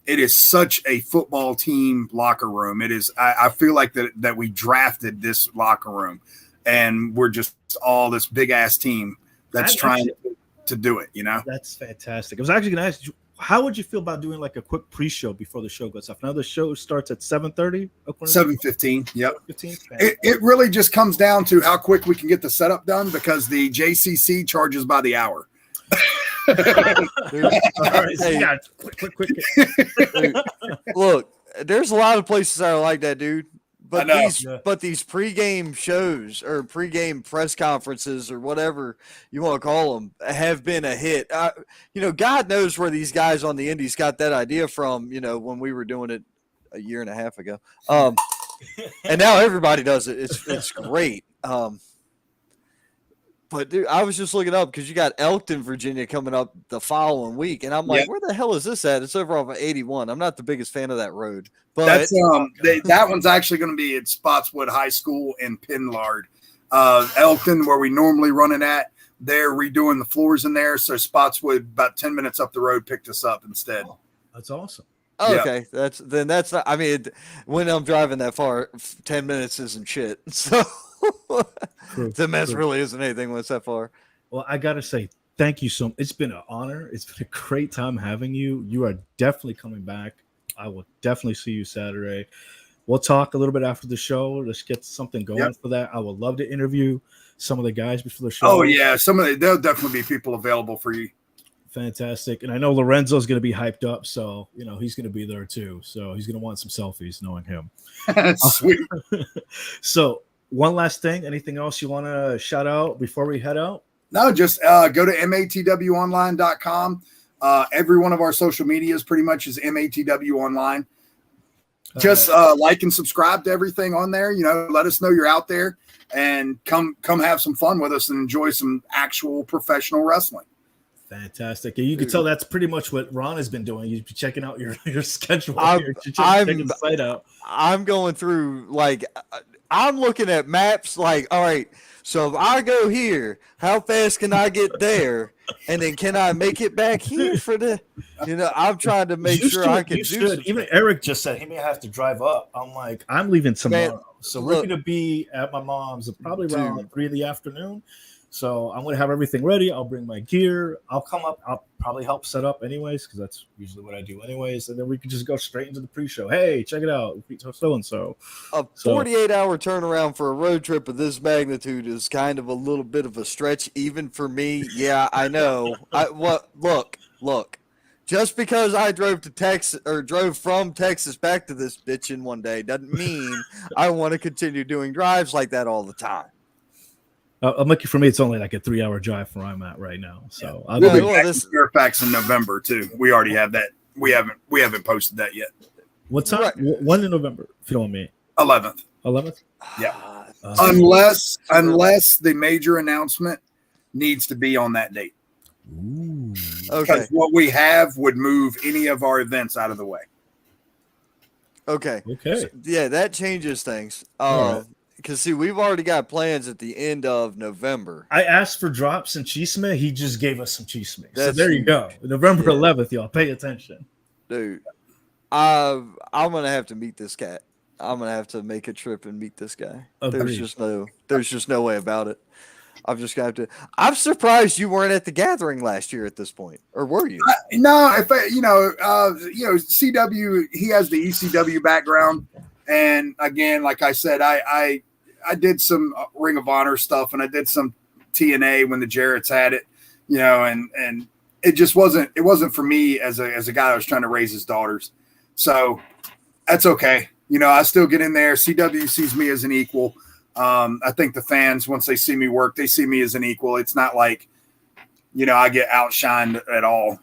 It is such a football team locker room. It is. I feel like that we drafted this locker room, and we're just all this big ass team that's trying to do it. That's fantastic. I was actually going to ask you, how would you feel about doing like a quick pre-show before the show goes off? Now the show starts at 7:30. 7:15. Yep. 15. It really just comes down to how quick we can get the setup done because the JCC charges by the hour. Quick. Look, there's a lot of places that are like that, dude. But these pregame shows or pregame press conferences or whatever you want to call them have been a hit. God knows where these guys on the Indies got that idea from. When we were doing it a year and a half ago, and now everybody does it. It's great. But dude, I was just looking up because you got Elkton, Virginia coming up the following week, and I'm like, where the hell is this at? It's over off of 81. I'm not the biggest fan of that road, but that's that one's actually going to be at Spotswood High School in Pinlard. Elkton, where we normally run it at, they're redoing the floors in there. So Spotswood, about 10 minutes up the road, picked us up instead. Oh, that's awesome. Oh, okay, that's not. I mean, when I'm driving that far, 10 minutes isn't shit. So. 10 minutes really isn't anything when it's that far. Well, I gotta say thank you so much. It's been an honor. It's been a great time having you. You are definitely coming back. I will definitely see you Saturday. We'll talk a little bit after the show. Let's get something going for that. I would love to interview some of the guys before the show. Oh yeah, there'll definitely be people available for you. Fantastic. And I know Lorenzo's going to be hyped up, so he's going to be there too. So he's going to want some selfies knowing him. Sweet. So one last thing, anything else you want to shout out before we head out? No, just go to matwonline.com. Every one of our social medias pretty much is MATW Online. Just like and subscribe to everything on there. Let us know you're out there and come have some fun with us and enjoy some actual professional wrestling. Fantastic. You can tell that's pretty much what Ron has been doing. You've been checking out your schedule. I'm checking the site out. I'm going through, I'm looking at maps all right, so if I go here, how fast can I get there? And then can I make it back here for the, I'm trying to make sure I can do it. Even Eric just said he may have to drive up. I'm like, I'm leaving tomorrow. So we're going to be at my mom's probably around 3 in the afternoon. So I'm gonna have everything ready. I'll bring my gear. I'll come up. I'll probably help set up anyways, because that's usually what I do anyways. And then we can just go straight into the pre-show. Hey, check it out, so and so. A 48-hour turnaround for a road trip of this magnitude is kind of a little bit of a stretch, even for me. Yeah, I know. Look. Just because I drove to Texas or drove from Texas back to this bitch in one day doesn't mean I want to continue doing drives like that all the time. I'm lucky for me. It's only like a 3-hour drive from where I'm at right now. So I'll be back in Fairfax in November too. We already have that. We haven't posted that yet. What time? Right. When in November? If you don't want me. 11th. 11th. Yeah. Unless the major announcement needs to be on that date. Ooh. Okay. Because what we have would move any of our events out of the way. Okay. So, yeah, that changes things. Because, see, we've already got plans at the end of November. I asked for drops and chisme. He just gave us some chisme. So there you go. November 11th, y'all. Pay attention. Dude, I'm going to have to meet this cat. I'm going to have to make a trip and meet this guy. Agreed. There's just no way about it. I'm just going to have to. I'm surprised you weren't at the gathering last year at this point. Or were you? No, CW, he has the ECW background. And again, like I said, I did some Ring of Honor stuff, and I did some TNA when the Jarretts had it, and it just wasn't for me as a guy that was trying to raise his daughters. So that's okay. I still get in there. CW sees me as an equal. I think the fans, once they see me work, they see me as an equal. It's not like, I get outshined at all,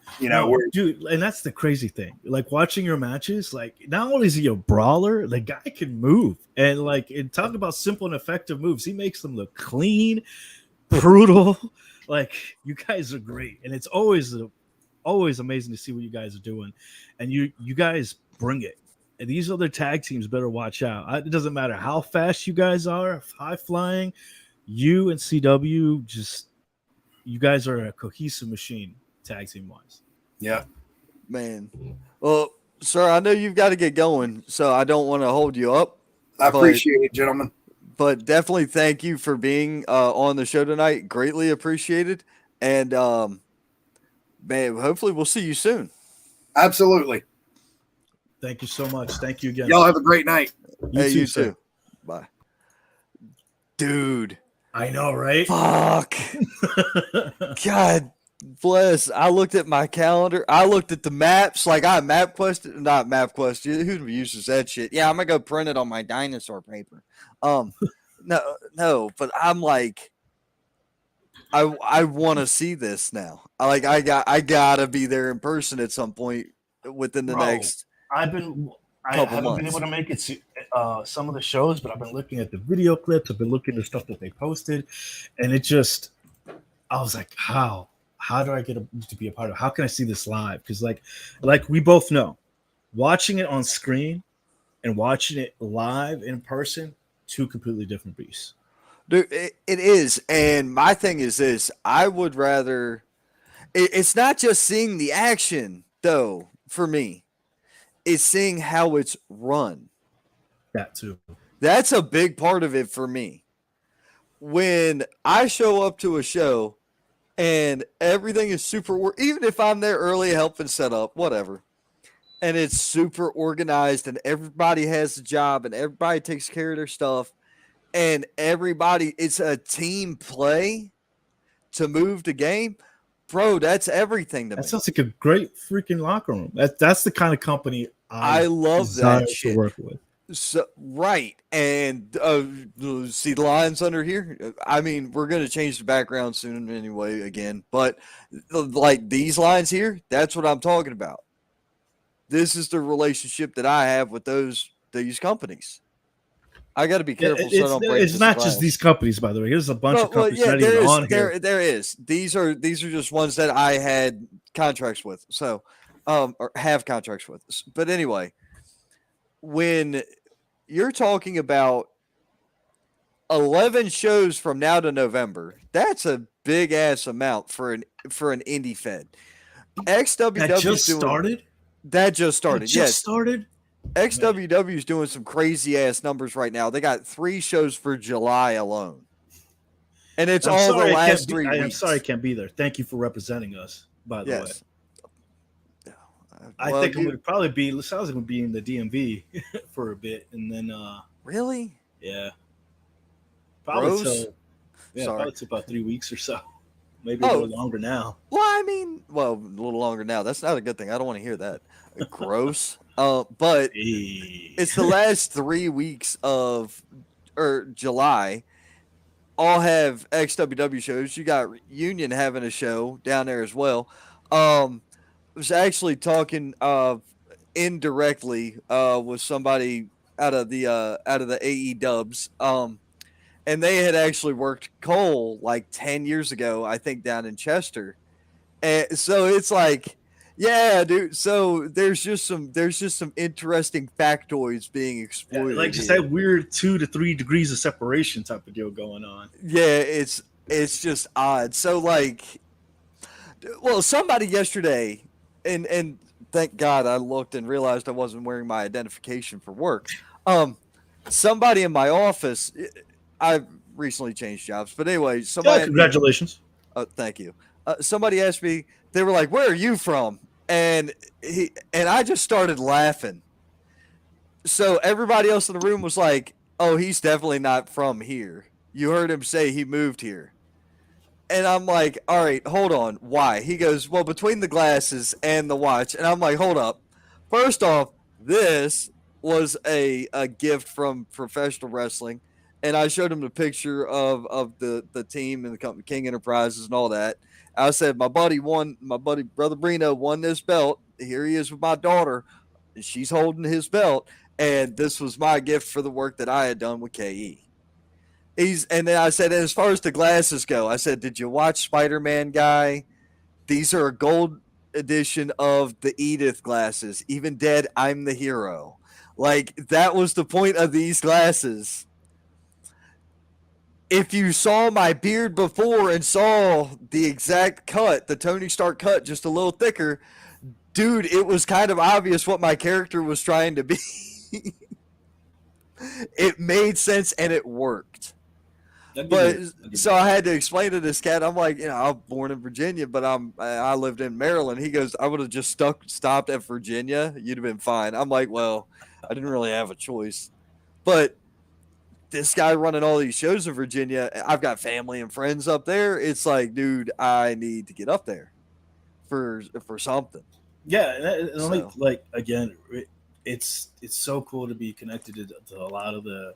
dude. And that's the crazy thing. Like watching your matches, like not only is he a brawler, the guy can move. And talk about simple and effective moves. He makes them look clean, brutal. Like you guys are great. And it's always amazing to see what you guys are doing. And you guys bring it. And these other tag teams better watch out. It doesn't matter how fast you guys are, high flying, you and CW you guys are a cohesive machine, tag team wise. Yeah, man. Well, sir, I know you've got to get going, so I don't want to hold you up. I appreciate it, gentlemen. But definitely thank you for being on the show tonight. Greatly appreciated. And man, hopefully we'll see you soon. Absolutely. Thank you so much. Thank you again. Y'all have a great night. You too. Bye. Dude. I know, right? Fuck. God bless. I looked at my calendar. I looked at the maps. Like I not MapQuest. Who uses that shit? Yeah, I'm gonna go print it on my dinosaur paper. No, but I'm like, I want to see this now. I gotta be there in person at some point within the next. I haven't been able to make it to some of the shows, but I've been looking at the video clips. I've been looking at the stuff that they posted, and I was like, how do I get to be a part of it? How can I see this live? Because like we both know, watching it on screen and watching it live in person, two completely different beasts. Dude, it is. And my thing is this, I would rather, it's not just seeing the action though, for me. Is seeing how it's run. That too. That's a big part of it for me. When I show up to a show and everything is even if I'm there early helping set up, whatever, and it's super organized and everybody has a job and everybody takes care of their stuff and it's a team play to move the game. Bro, that's everything to me. That sounds like a great freaking locker room. That's the kind of company I love that shit to work with. So, right. And see the lines under here? I mean, we're going to change the background soon anyway again. But like these lines here, that's what I'm talking about. This is the relationship that I have with these companies. I got to be careful so I don't break It's not just these companies, by the way. There's a bunch of companies not even on here. There is. These are just ones that I had contracts with. So, or have contracts with. But anyway, when you're talking about 11 shows from now to November, that's a big ass amount for an indie fed. XWW that just started. XWW is doing some crazy ass numbers right now. They got 3 shows for July alone. And it's I'm all the sorry I can't last be, 3 I am weeks. sorry I can't be there. Thank you for representing us, by the way. Yes. I think I'm going to probably be. It sounds like I'm going to be in the DMV for a bit, and then Really? yeah, probably Gross. Sorry. probably till about 3 weeks or so, maybe a Oh. little longer now. Well, I mean, well, a little longer now. That's not a good thing. I don't want to hear that. Gross. But Hey. it's the last 3 weeks of or July. All have XWW shows. You got Union having a show down there as well. Was actually talking indirectly with somebody out of the AE Dubs. And they had actually worked Cole like 10 years ago, I think, down in Chester. And so it's like, yeah, dude. So there's just some interesting factoids being exploited. Like just here. that weird 2 to 3 degrees of separation type of deal going on. Yeah, it's just odd. So like, well, somebody yesterday, and thank God I looked and realized I wasn't wearing my identification for work. Somebody in my office, I've recently changed jobs, but anyway, somebody. Yeah, congratulations. Thank you. Somebody asked me. They were like, "Where are you from?" And I just started laughing. So everybody else in the room was like, "Oh, he's definitely not from here. You heard him say he moved here." And I'm like, "All right, hold on. Why?" He goes, "Well, between the glasses and the watch." And I'm like, "Hold up. First off, this was a gift from professional wrestling." And I showed him the picture of the team and the company, King Enterprises and all that. I said, my buddy Brother Brino won this belt. Here he is with my daughter. She's holding his belt. And this was my gift for the work that I had done with KE. And then I said, as far as the glasses go, I said, did you watch Spider-Man guy? These are a gold edition of the Edith glasses. Even dead, I'm the hero. Like, that was the point of these glasses. If you saw my beard before and saw the exact cut, the Tony Stark cut, just a little thicker, dude, it was kind of obvious what my character was trying to be. It made sense and it worked. But so I had to explain to this cat. I'm like, I'm born in Virginia, but I lived in Maryland. He goes, I would have just stopped at Virginia. You'd have been fine. I'm like, well, I didn't really have a choice. But this guy running all these shows in Virginia, I've got family and friends up there. It's like, dude, I need to get up there for something. Yeah, and like again, it's so cool to be connected to a lot of the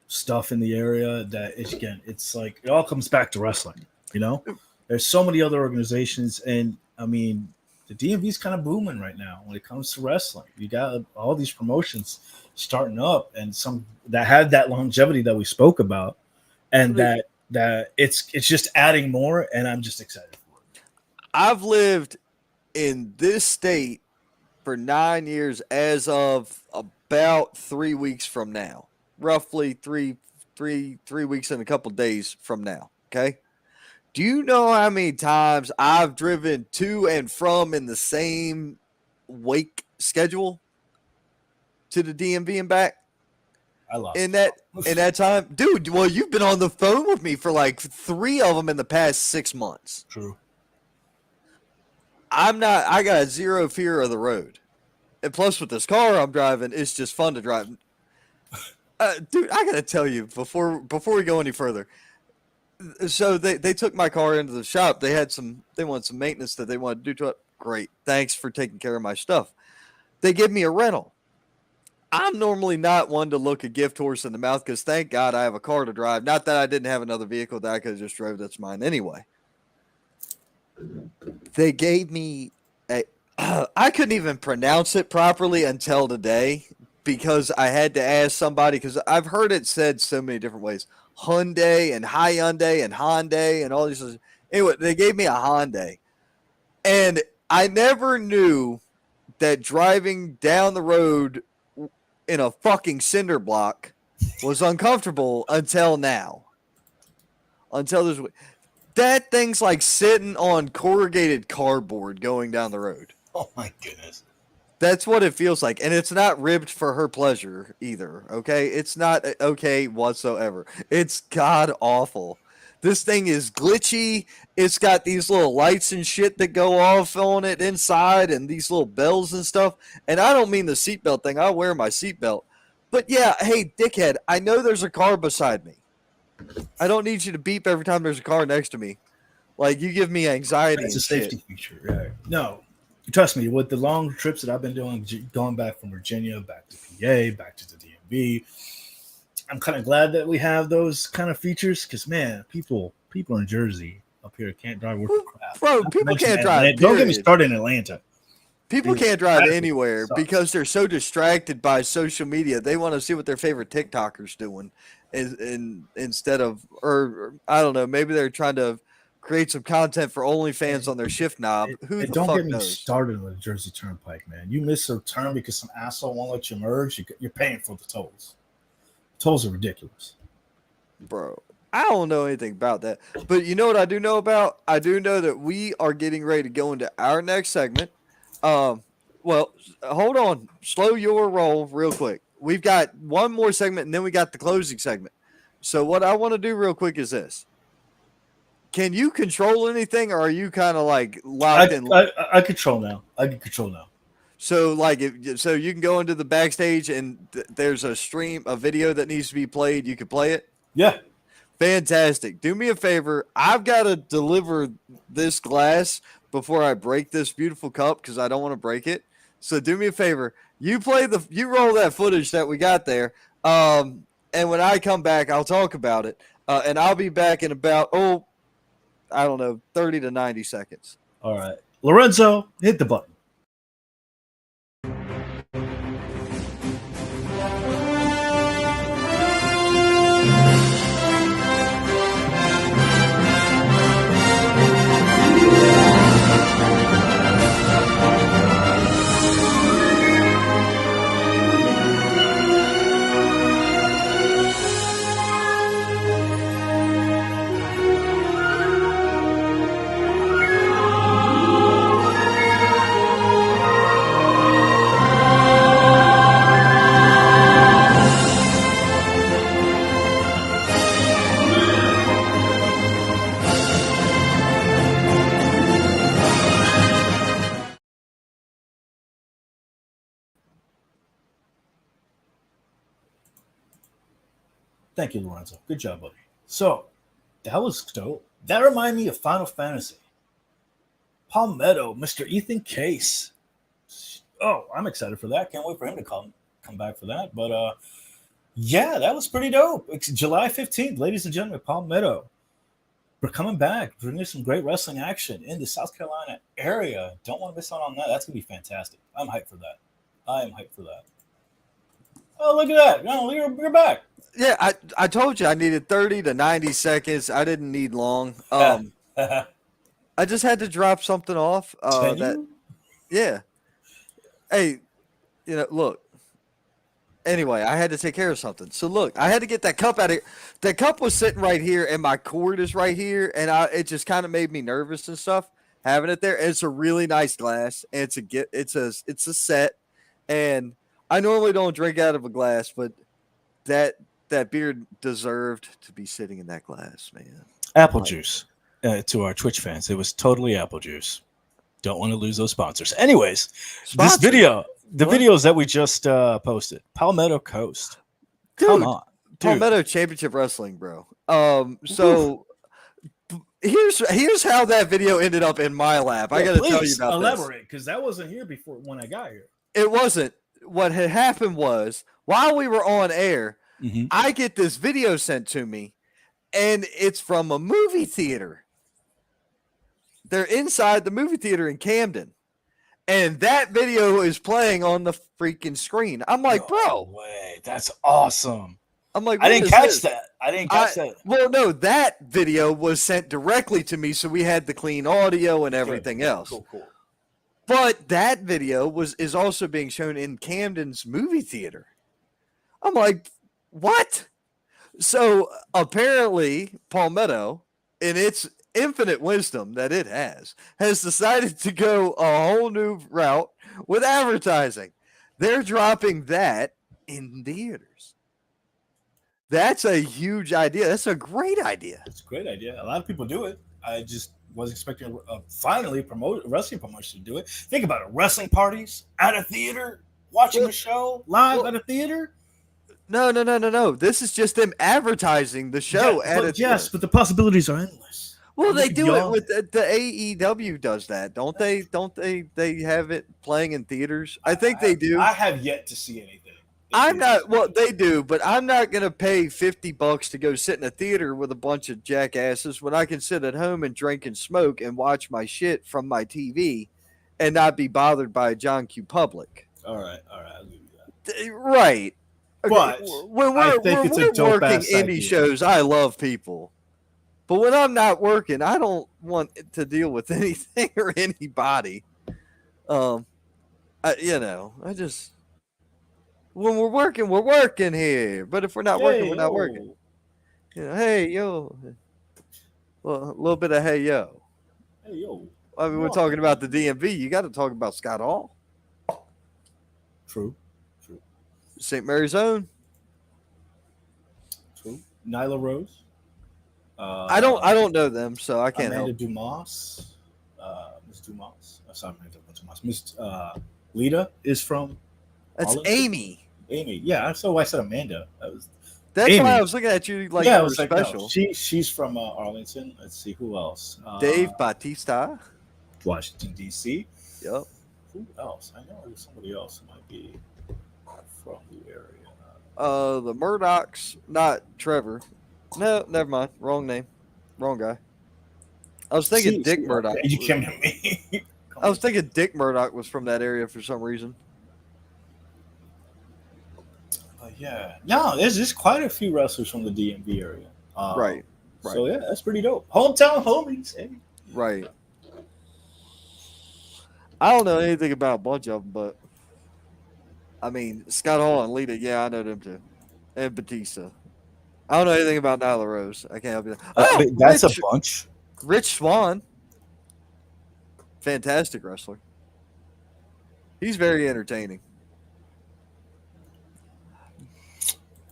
stuff in the area that it's like it all comes back to wrestling. There's so many other organizations, and I mean the DMV is kind of booming right now when it comes to wrestling. You got all these promotions starting up, and some that had that longevity that we spoke about, and that it's just adding more, and I'm just excited for it. I've lived in this state for 9 years as of about 3 weeks from now. Roughly three weeks and a couple days from now. Okay. Do you know how many times I've driven to and from in the same wake schedule to the DMV and back? I love in that time, dude. Well, you've been on the phone with me for like 3 of them in the past 6 months. True. I got zero fear of the road, and plus with this car I'm driving, it's just fun to drive. Dude, I gotta tell you before we go any further. So they took my car into the shop. They wanted some maintenance that they wanted to do to it. Great, thanks for taking care of my stuff. They give me a rental. I'm normally not one to look a gift horse in the mouth because thank God I have a car to drive. Not that I didn't have another vehicle that I could have just drove that's mine anyway. They gave me I couldn't even pronounce it properly until today because I had to ask somebody because I've heard it said so many different ways. Hyundai and Hyundai and Hyundai and all these. Anyway, they gave me a Hyundai. And I never knew that driving down the road in a fucking cinder block was uncomfortable until now. Until there's that thing's like sitting on corrugated cardboard going down the road. Oh my goodness. That's what it feels like. And it's not ribbed for her pleasure either. Okay. It's not okay whatsoever. It's god awful. This thing is glitchy. It's got these little lights and shit that go off on it inside and these little bells and stuff. And I don't mean the seatbelt thing. I wear my seatbelt. But yeah, hey, dickhead, I know there's a car beside me. I don't need you to beep every time there's a car next to me. Like, you give me anxiety It's a and safety shit. feature, right? No, trust me. With the long trips that I've been doing, going back from Virginia, back to PA, back to the DMV, I'm kind of glad that we have those kind of features because, man, people in Jersey up here can't drive worth a crap. Bro, Not to people mention can't Atlanta. drive, Don't get me period. started in Atlanta. People Dude, can't drive traffic anywhere sucks. because they're so distracted by social media. They want to see what their favorite TikToker's doing, instead of, or I don't know, maybe they're trying to create some content for OnlyFans on their shift knob. Who And the don't fuck get me knows, started on the Jersey Turnpike, man. You miss a turn because some asshole won't let you merge. You're paying for the tolls. Tolls are ridiculous. bro? I don't know anything about that, but you know what I do know about? I do know that we are getting ready to go into our next segment. Well, hold on, slow your roll real quick. We've got one more segment, and then we got the closing segment. So what I want to do real quick is this. Can you control anything, or are you kind of like locked in? I control now. I can control now. So like, so you can go into the backstage, and there's a video that needs to be played. You can play it. Yeah. Fantastic. Do me a favor. I've got to deliver this glass before I break this beautiful cup because I don't want to break it. So do me a favor. You roll that footage that we got there. And when I come back, I'll talk about it. And I'll be back in about, I don't know, 30 to 90 seconds. All right. Lorenzo, hit the button. Thank you, Lorenzo. Good job, buddy. So, that was dope. That reminded me of Final Fantasy. Palmetto, Mr. Ethan Case. Oh, I'm excited for that. Can't wait for him to come back for that. But yeah, that was pretty dope. It's July 15th, ladies and gentlemen, Palmetto. We're coming back, bringing some great wrestling action in the South Carolina area. Don't want to miss out on that. That's going to be fantastic. I'm hyped for that. I am hyped for that. Oh, look at that. No, you're back. Yeah, I told you I needed 30 to 90 seconds. I didn't need long. I just had to drop something off. Yeah. Hey, look. Anyway, I had to take care of something. So look, I had to get that cup out of here. That cup was sitting right here, and my cord is right here, and it just kind of made me nervous and stuff having it there. And it's a really nice glass, and it's a set, and I normally don't drink out of a glass, but that beer deserved to be sitting in that glass, man. Apple juice to our Twitch fans. It was totally apple juice. Don't want to lose those sponsors. Anyways, this video. The videos that we just posted, Palmetto Coast. Dude, come on, Palmetto Championship Wrestling, bro. So here's how that video ended up in my lap. I got to tell you about elaborate because that wasn't here before when I got here. It wasn't. What had happened was while we were on air, I get this video sent to me, and it's from a movie theater. They're inside the movie theater in Camden. And that video is playing on the freaking screen. I'm like, bro. Way. That's awesome. I'm like, I didn't catch that. Well, no, that video was sent directly to me, so we had the clean audio and everything else. Cool. But that video is also being shown in Camden's movie theater. I'm like, what? So apparently, Palmetto, in its infinite wisdom that it has decided to go a whole new route with advertising. They're dropping that in theaters. That's a huge idea. That's a great idea. It's a great idea. A lot of people do it. I just was expecting finally wrestling promotion to do it. Think about it: wrestling parties at a theater, watching a show live at a theater. No. This is just them advertising the show at a yes, but the possibilities are endless. Well, they do it with the AEW does that, don't they? Don't they have it playing in theaters? I think they do. I have yet to see anything. I'm not. Well, they do, but I'm not going to pay $50 to go sit in a theater with a bunch of jackasses when I can sit at home and drink and smoke and watch my shit from my TV, and not be bothered by a John Q. Public. All right, I'll give you that. Right. But when we're working indie shows, I love people. But when I'm not working, I don't want to deal with anything or anybody. I just when we're working here. But if we're not working, we're not working. Hey yo. Well, a little bit of hey yo. Hey yo. I mean, we're talking about the DMV. You got to talk about Scott Hall. True. St. Mary's Own. True. Nyla Rose. I don't know them, so I can't Amanda help. Dumas. Miss Dumas. Sorry, Amanda Dumas. Miss Lita is from. That's Arlington? Amy. Amy. Yeah, so I said Amanda. That's Amy. why I was looking at you like yeah, you were was like, special. No, she's from Arlington. Let's see who else. Dave Bautista. Washington D.C. Yep. Who else? I know there's somebody else who might be from the area. The Murdochs, not Trevor. No, never mind. Wrong name. Wrong guy. I was thinking Dick Murdoch. You came to me. I was thinking Dick Murdoch was from that area for some reason. Yeah. No, there's quite a few wrestlers from the DMV area. Right. So, yeah, that's pretty dope. Hometown homies. Hey. Right. I don't know anything about a bunch of them, but I mean, Scott Hall and Lita, yeah, I know them too. And Batista. I don't know anything about Nyla Rose. I can't help you. That's a bunch. Rich Swann. Fantastic wrestler. He's very entertaining.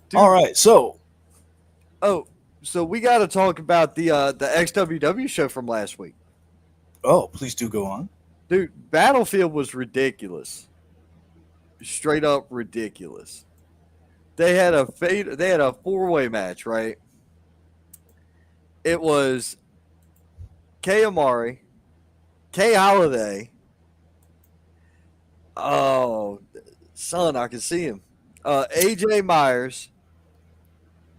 Dude. All right, so we got to talk about the XWW show from last week. Oh, please do go on. Dude, Battlefield was ridiculous. Straight up ridiculous. They had a four-way match, right? It was Kay Amari, Kay Holiday. Oh, son, I can see him. AJ Myers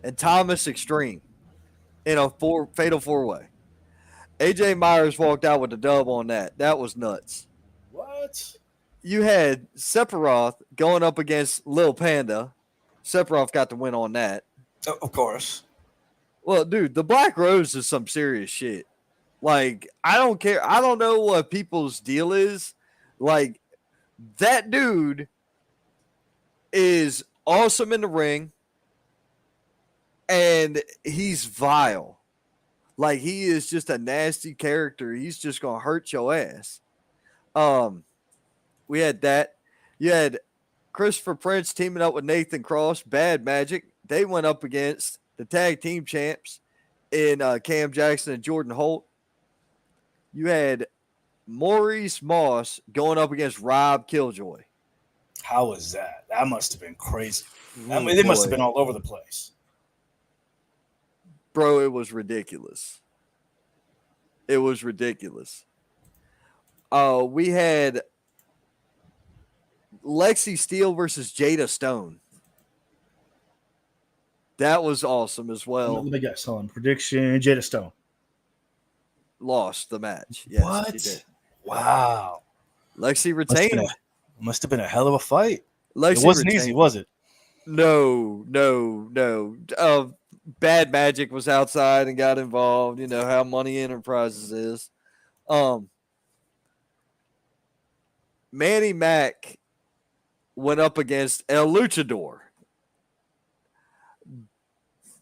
and Thomas Extreme in a fatal four-way. AJ Myers walked out with the dub on that. That was nuts. What? You had Sephiroth going up against Lil Panda. Sephiroth got the win on that. Of course. Well, dude, the Black Rose is some serious shit. Like, I don't care. I don't know what people's deal is. Like, that dude is awesome in the ring, and he's vile. Like, he is just a nasty character. He's just going to hurt your ass. We had that. You had Christopher Prince teaming up with Nathan Cross, Bad Magic. They went up against the tag team champs in Cam Jackson and Jordan Holt. You had Maurice Moss going up against Rob Killjoy. How was that? That must have been crazy. I mean, they must have been all over the place. Bro, it was ridiculous. It was ridiculous. We had Lexi Steele versus Jada Stone. That was awesome as well. Let me guess. Hold on. Prediction: Jada Stone lost the match. Yes, what? She did. Wow. Lexi retained. Must have been a hell of a fight. Lexi it wasn't retained. Easy, was it? No. Bad Magic was outside and got involved. You know how Money Enterprises is. Manny Mac went up against El Luchador.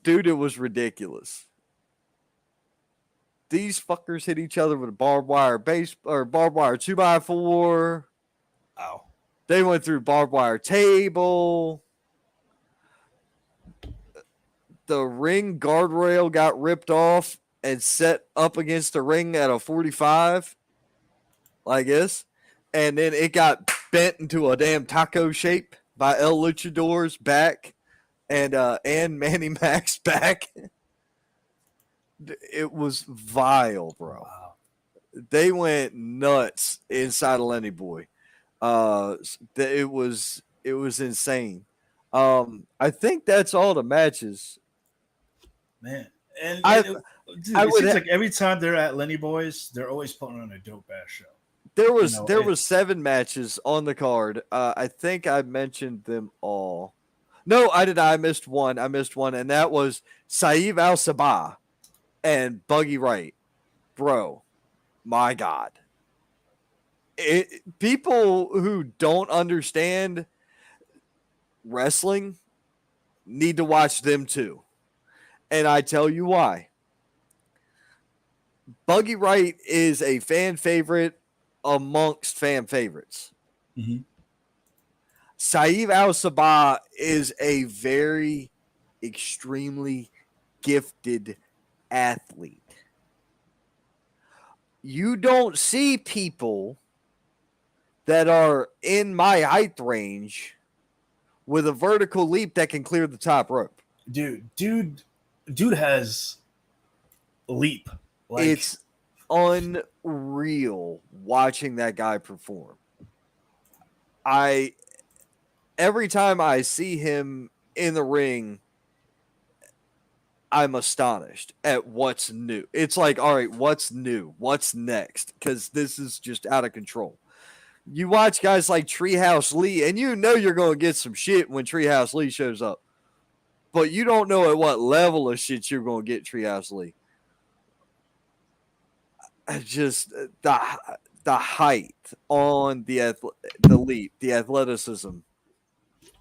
Dude, it was ridiculous. These fuckers hit each other with a barbed wire barbed wire 2x4. Ow. They went through barbed wire table. the ring guardrail got ripped off and set up against the ring at a 45, like this, and then it got bent into a damn taco shape by El Luchador's back and Manny Mac's back. It was vile, bro. Wow. They went nuts inside of Lenny Boy. It was insane. I think that's all the matches. Man, and I it would seems like every time they're at Lenny Boys, they're always putting on a dope ass show. There was 7 matches on the card. I think I mentioned them all. No, I did. I missed one, and that was Saeed Al Sabah and Buggy Wright. Bro, my God. People who don't understand wrestling need to watch them too. And I tell you why. Buggy Wright is a fan favorite amongst fan favorites. Mm-hmm. Saeed Al Sabah is a very extremely gifted athlete. You don't see people that are in my height range with a vertical leap that can clear the top rope. Dude has leap. Like, it's unreal watching that guy perform. Every time I see him in the ring, I'm astonished at what's new. It's like, all right, what's new? What's next? Because this is just out of control. You watch guys like Treehouse Lee, and you know you're going to get some shit when Treehouse Lee shows up. But you don't know at what level of shit you're going to get Treehouse Lee. Just the height on the leap, the athleticism.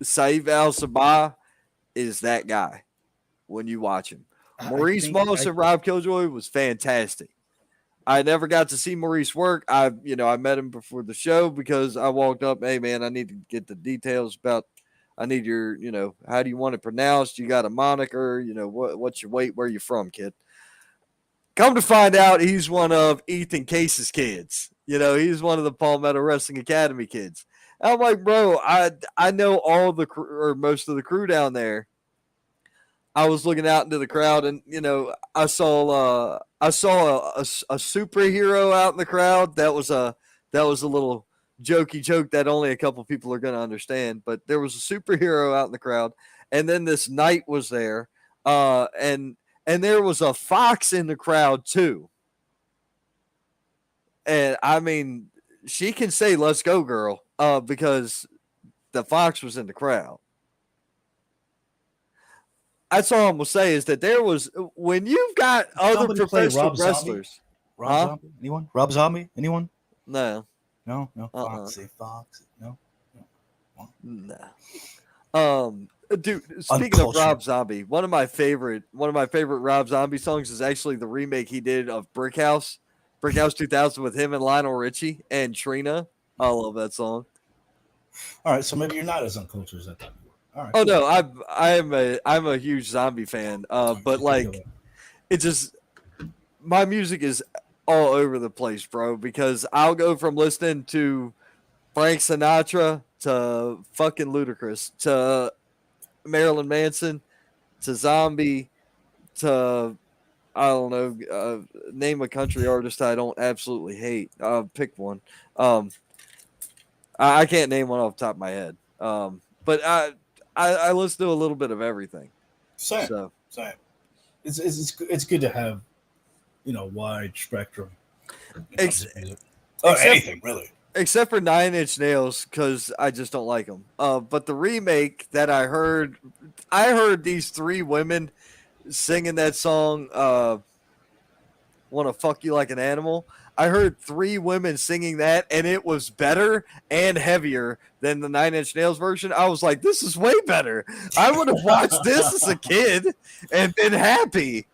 Saeed Al Sabah is that guy when you watch him. Maurice Moss and Rob Killjoy was fantastic. I never got to see Maurice work. I met him before the show because I walked up, hey man, I need to get the details about, I need your, how do you want it pronounced? You got a moniker, what's your weight? Where you from, kid? Come to find out, he's one of Ethan Case's kids. He's one of the Palmetto Wrestling Academy kids. And I'm like, bro, I know all the crew, or most of the crew down there. I was looking out into the crowd, and I saw a superhero out in the crowd. That was a little jokey joke that only a couple people are going to understand. But there was a superhero out in the crowd, and then this knight was there, and there was a fox in the crowd too. And I mean, she can say "Let's go, girl," because the fox was in the crowd. That's all I'm gonna say is that there was, when you've got other professional wrestlers. Rob Zombie? Anyone? Rob Zombie? Anyone? No. Foxy Fox. No. Dude, speaking of Rob Zombie, one of my favorite Rob Zombie songs is actually the remake he did of Brick House 2000 with him and Lionel Richie and Trina. I love that song. All right, so maybe you're not as uncultured as I thought you were. All right, oh cool. No, I'm a huge Zombie fan. But like, it just, my music is all over the place, bro. Because I'll go from listening to Frank Sinatra to fucking Ludacris to Marilyn Manson to Zombie to, I don't know, name a country artist I don't absolutely hate. Pick one. I can't name one off the top of my head. But I listen to a little bit of everything. Same. It's good to have, wide spectrum. Anything really. Except for 9 Inch Nails, because I just don't like them. But the remake that I heard these 3 women singing that song, "Wanna Fuck You Like an Animal." I heard 3 women singing that, and it was better and heavier than the 9 Inch Nails version. I was like, this is way better. I would have watched this as a kid and been happy.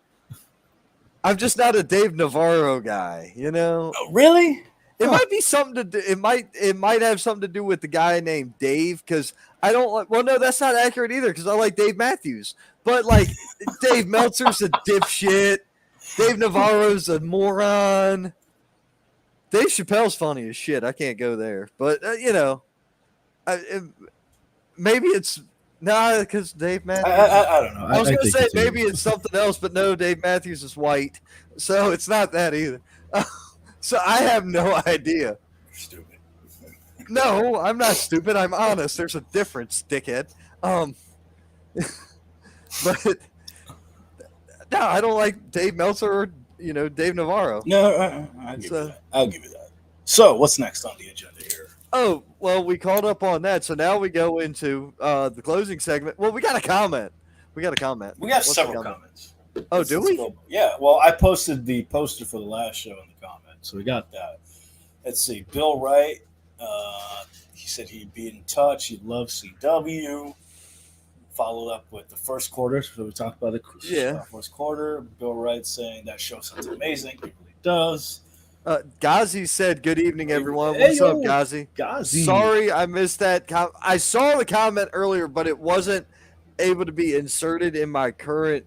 I'm just not a Dave Navarro guy, Oh, really? It might be something to do. It might have something to do with the guy named Dave, because I don't like. Well, no, that's not accurate either, because I like Dave Matthews. But like Dave Meltzer's a dipshit. Dave Navarro's a moron. Dave Chappelle's funny as shit. I can't go there. But, maybe it's because Dave Matthews. I don't know. I was going to think say it's maybe it's something else, but no, Dave Matthews is white. So it's not that either. So I have no idea. Stupid. No, I'm not stupid. I'm honest. There's a difference, dickhead. But no, I don't like Dave Meltzer or Dave Navarro. No, I'll give you that. I'll give you that. So, what's next on the agenda here? Oh, well, we caught up on that, so now we go into the closing segment. Well, we got a comment. We got several comments. Oh, do we? Yeah. Well, I posted the poster for the last show in the comments, so we got that. Let's see. Bill Wright. He said he'd be in touch. He'd love CW. Followed up with the first quarter. So we talked about the first quarter. Bill Wright saying that show sounds amazing. It really does. Ghazi said, "Good evening, everyone." Hey, What's up, Ghazi? Ghazi. Sorry, I missed that. I saw the comment earlier, but it wasn't able to be inserted in my current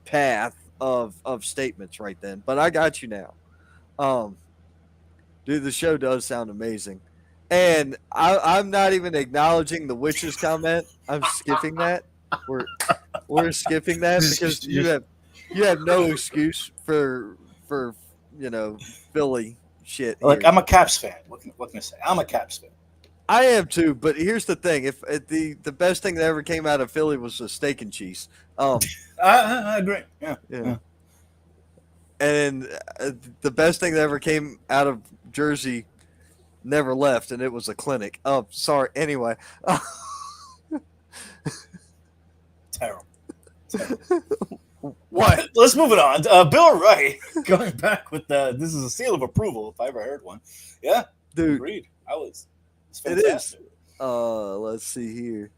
path of statements right then. But I got you now. Dude, the show does sound amazing. And I'm not even acknowledging the witches comment. I'm skipping that. We're skipping that because you have no excuse for Philly shit. Like, here. I'm a Caps fan. What can I say? I'm a Caps fan. I am too, but here's the thing: if the best thing that ever came out of Philly was a steak and cheese. I agree. Yeah. And the best thing that ever came out of Jersey never left, and it was a clinic. Oh, sorry. Anyway. Terrible. What? Let's move it on. Bill Wright, going back with this is a seal of approval if I ever heard one. Yeah, Dude. Agreed. It's It is. fantastic. Let's see here.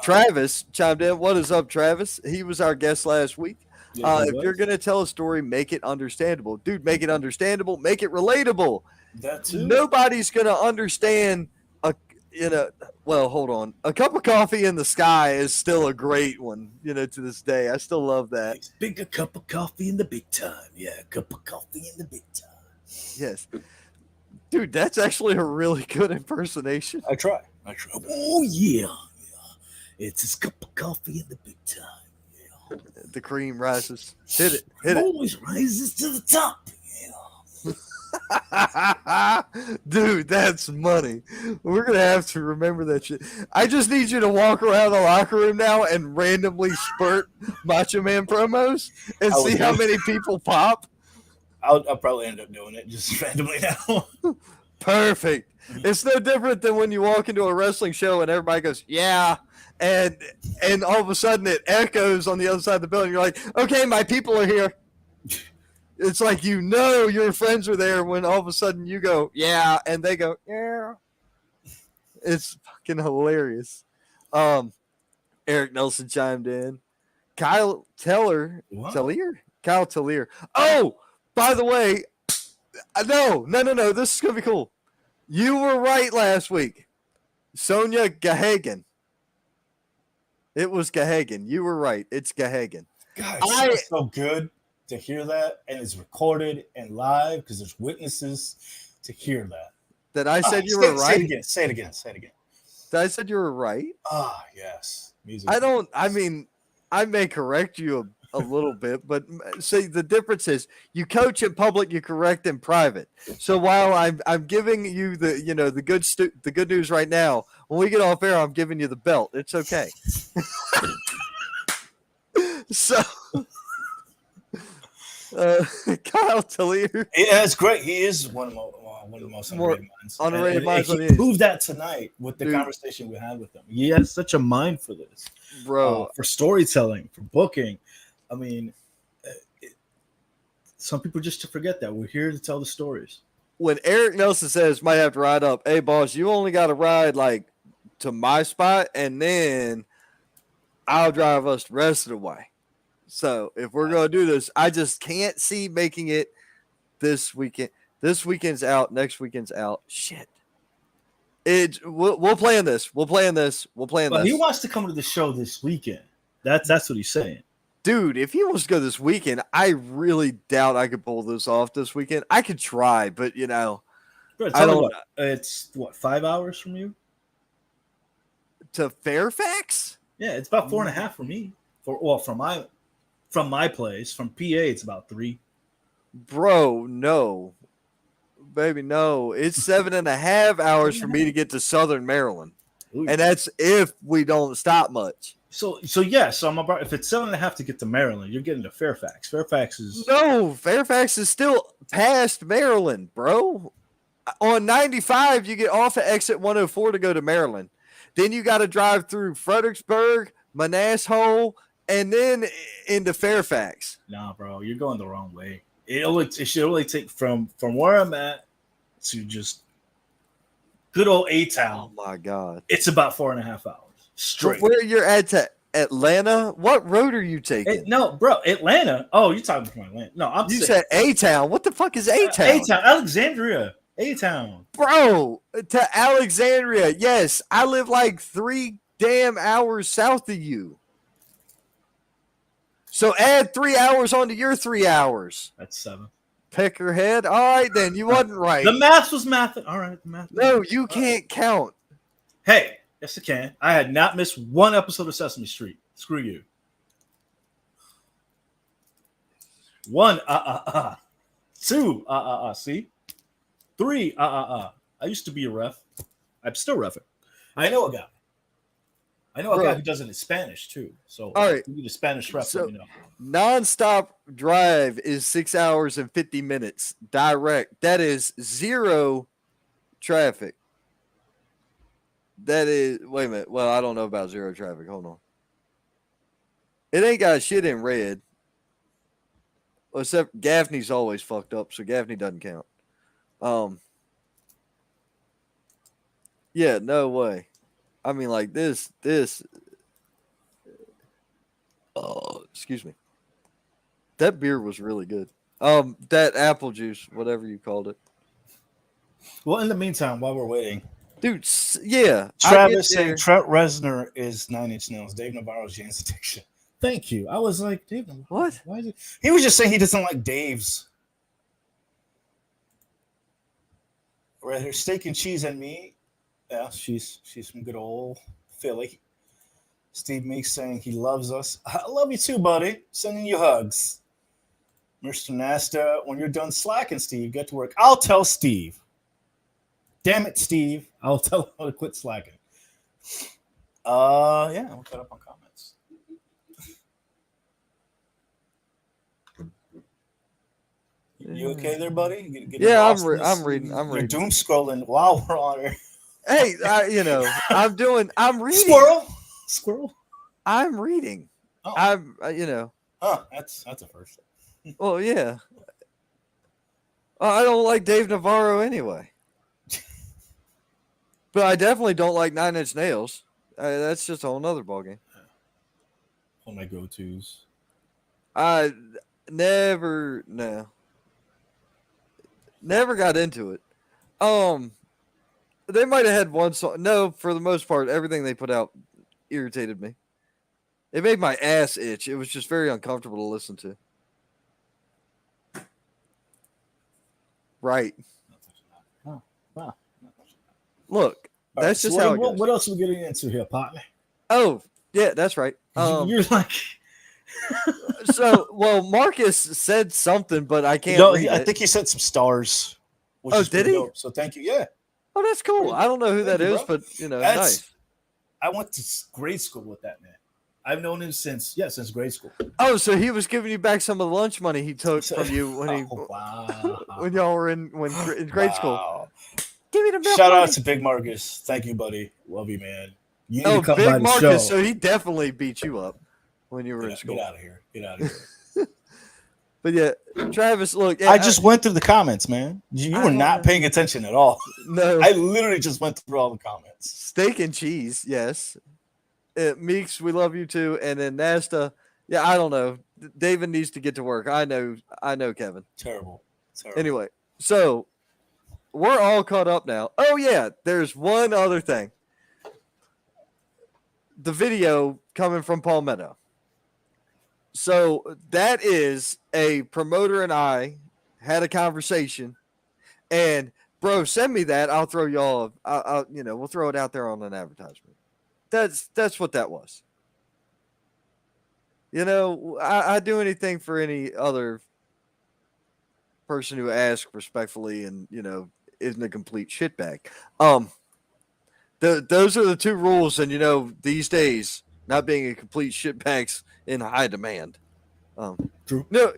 Travis chimed in. What is up, Travis? He was our guest last week. If you're going to tell a story, make it understandable. Dude, make it understandable. Make it relatable. That too. Nobody's going to understand well, hold on. A cup of coffee in the sky is still a great one, to this day. I still love that. Big a cup of coffee in the big time. Yeah, a cup of coffee in the big time. Yes. Dude, that's actually a really good impersonation. I try. Oh, yeah. It's a cup of coffee in the big time. Yeah. The cream rises. Hit it. Always rises to the top. Dude, that's money. We're gonna have to remember that shit. I just need you to walk around the locker room now and randomly spurt Macho Man promos and see how many people pop. I'll probably end up doing it just randomly now. Perfect. It's no different than when you walk into a wrestling show and everybody goes, "Yeah," and all of a sudden it echoes on the other side of the building. You're like, "Okay, my people are here." It's like your friends are there when all of a sudden you go, "Yeah," and they go, "Yeah." It's fucking hilarious. Eric Nelson chimed in. Kyle Tellier. Oh, by the way, no. This is gonna be cool. You were right last week. Sonia Gahagan. It was Gahagan. You were right. It's Gahagan. God, it's so good to hear that, and it's recorded and live because there's witnesses to hear that. That I said you were right? Say it again. That I said you were right? Yes. Music. I may correct you a little bit, but see, the difference is you coach in public, you correct in private. So while I'm giving you the good news right now, when we get off air, I'm giving you the belt. It's okay. So Kyle Tellier. Yeah, it's great. He is one of the most underrated minds. Underrated minds. He proved that tonight with the conversation we had with him. He has such a mind for this, bro. For storytelling, for booking. I mean, some people just forget that we're here to tell the stories. When Eric Nelson says might have to ride up, hey boss, you only got to ride like to my spot, and then I'll drive us the rest of the way. So if we're going to do this, I just can't see making it this weekend. This weekend's out. Next weekend's out. Shit. We'll plan this. We'll plan this. He wants to come to the show this weekend. That's what he's saying. Dude, if he wants to go this weekend, I really doubt I could pull this off this weekend. I could try, but Bro, I don't. It's what, 5 hours from you? To Fairfax? Yeah, it's about 4.5 for me. From my place, from PA, it's about 3. Bro, no. Baby, no. It's 7.5 hours for me to get to Southern Maryland. Ooh. And that's if we don't stop much. So I'm about, if it's 7.5 to get to Maryland, you're getting to Fairfax. Fairfax is Fairfax is still past Maryland, bro. On 95, you get off at exit 104 to go to Maryland. Then you got to drive through Fredericksburg, Manasshole, and then into Fairfax. Nah, bro, you're going the wrong way. It should only take from where I'm at to just good old A-Town. Oh my God! It's about 4.5 hours straight. Where you're at to Atlanta? What road are you taking? No, bro, Atlanta. Oh, you're talking about Atlanta? No, You said A-Town. What the fuck is A-Town? A-Town, Alexandria, A-Town. Bro, to Alexandria. Yes, I live like 3 damn hours south of you. So add 3 hours onto your 3 hours. That's 7. Peckerhead. All right, then. You wasn't right. The math was math. All right, the math. No, you can't count. Hey, yes, I can. I had not missed one episode of Sesame Street. Screw you. 1, 2, see? 3, I used to be a ref. I'm still reffing. I know a guy. I know a guy who does it in Spanish too. So all right, you need a Spanish ref. So, nonstop drive is 6 hours and 50 minutes direct. That is 0 traffic. That is, wait a minute. Well, I don't know about 0 traffic. Hold on. It ain't got shit in red. Well, except Gaffney's always fucked up, so Gaffney doesn't count. Yeah, no way. I mean, like this. Oh, excuse me. That beer was really good. That apple juice, whatever you called it. Well, in the meantime, while we're waiting, dude, yeah. Travis saying Trent Reznor is 9 Inch Nails. Dave Navarro's Jane's Addiction. Thank you. I was like, Dave Navarro. What? Why is it? He was just saying he doesn't like Dave's. Right here, steak and cheese and me. Yeah, she's from good old Philly. Steve Meeks saying he loves us. I love you too, buddy. Sending you hugs. Mr. Nasta, when you're done slacking, Steve, get to work. I'll tell Steve. Damn it, Steve. I'll tell him to quit slacking. Yeah, we'll cut up on comments. You okay there, buddy? Yeah, I'm reading. You're doom scrolling while we're on here. Hey, I'm reading. Squirrel. I'm reading. Oh. Huh, that's a first. Well, yeah. I don't like Dave Navarro anyway. But I definitely don't like 9 Inch Nails. That's just a whole nother ballgame. One of my go-tos. I never got into it. They might have had one song. No, for the most part, everything they put out irritated me. It made my ass itch. It was just very uncomfortable to listen to. Right. Oh, wow. Look, that's just how it goes. What else are we getting into here, partner? Oh, yeah, that's right. You're like... Well, Marcus said something, but I can't read I it. think he said some stars. Did he? Dope. So thank you. Yeah. Oh, that's cool. I don't know who that is, but nice. I went to grade school with that man. I've known him since grade school. Oh, so he was giving you back some of the lunch money he took from you when when y'all were in grade school. Give me the milk Shout money. out to Big Marcus. Thank you, buddy. Love you, man. You need to come by Big the Marcus. show. So he definitely beat you up when you were in school. Get out of here. But yeah, Travis, look. I just went through the comments, man. You were not paying attention at all. No. I literally just went through all the comments. Steak and cheese, yes. Meeks, we love you too. And then Nasta, yeah, I don't know. David needs to get to work. I know, Kevin. Terrible. Anyway, so we're all caught up now. Oh, yeah, there's one other thing. The video coming from Palmetto. So that is a promoter and I had a conversation, and bro, send me that. I'll throw y'all. We'll throw it out there on an advertisement. That's what that was. I do anything for any other person who asks respectfully and isn't a complete shitbag. Those are the two rules, and these days, not being a complete shitbag's in high demand. True. No,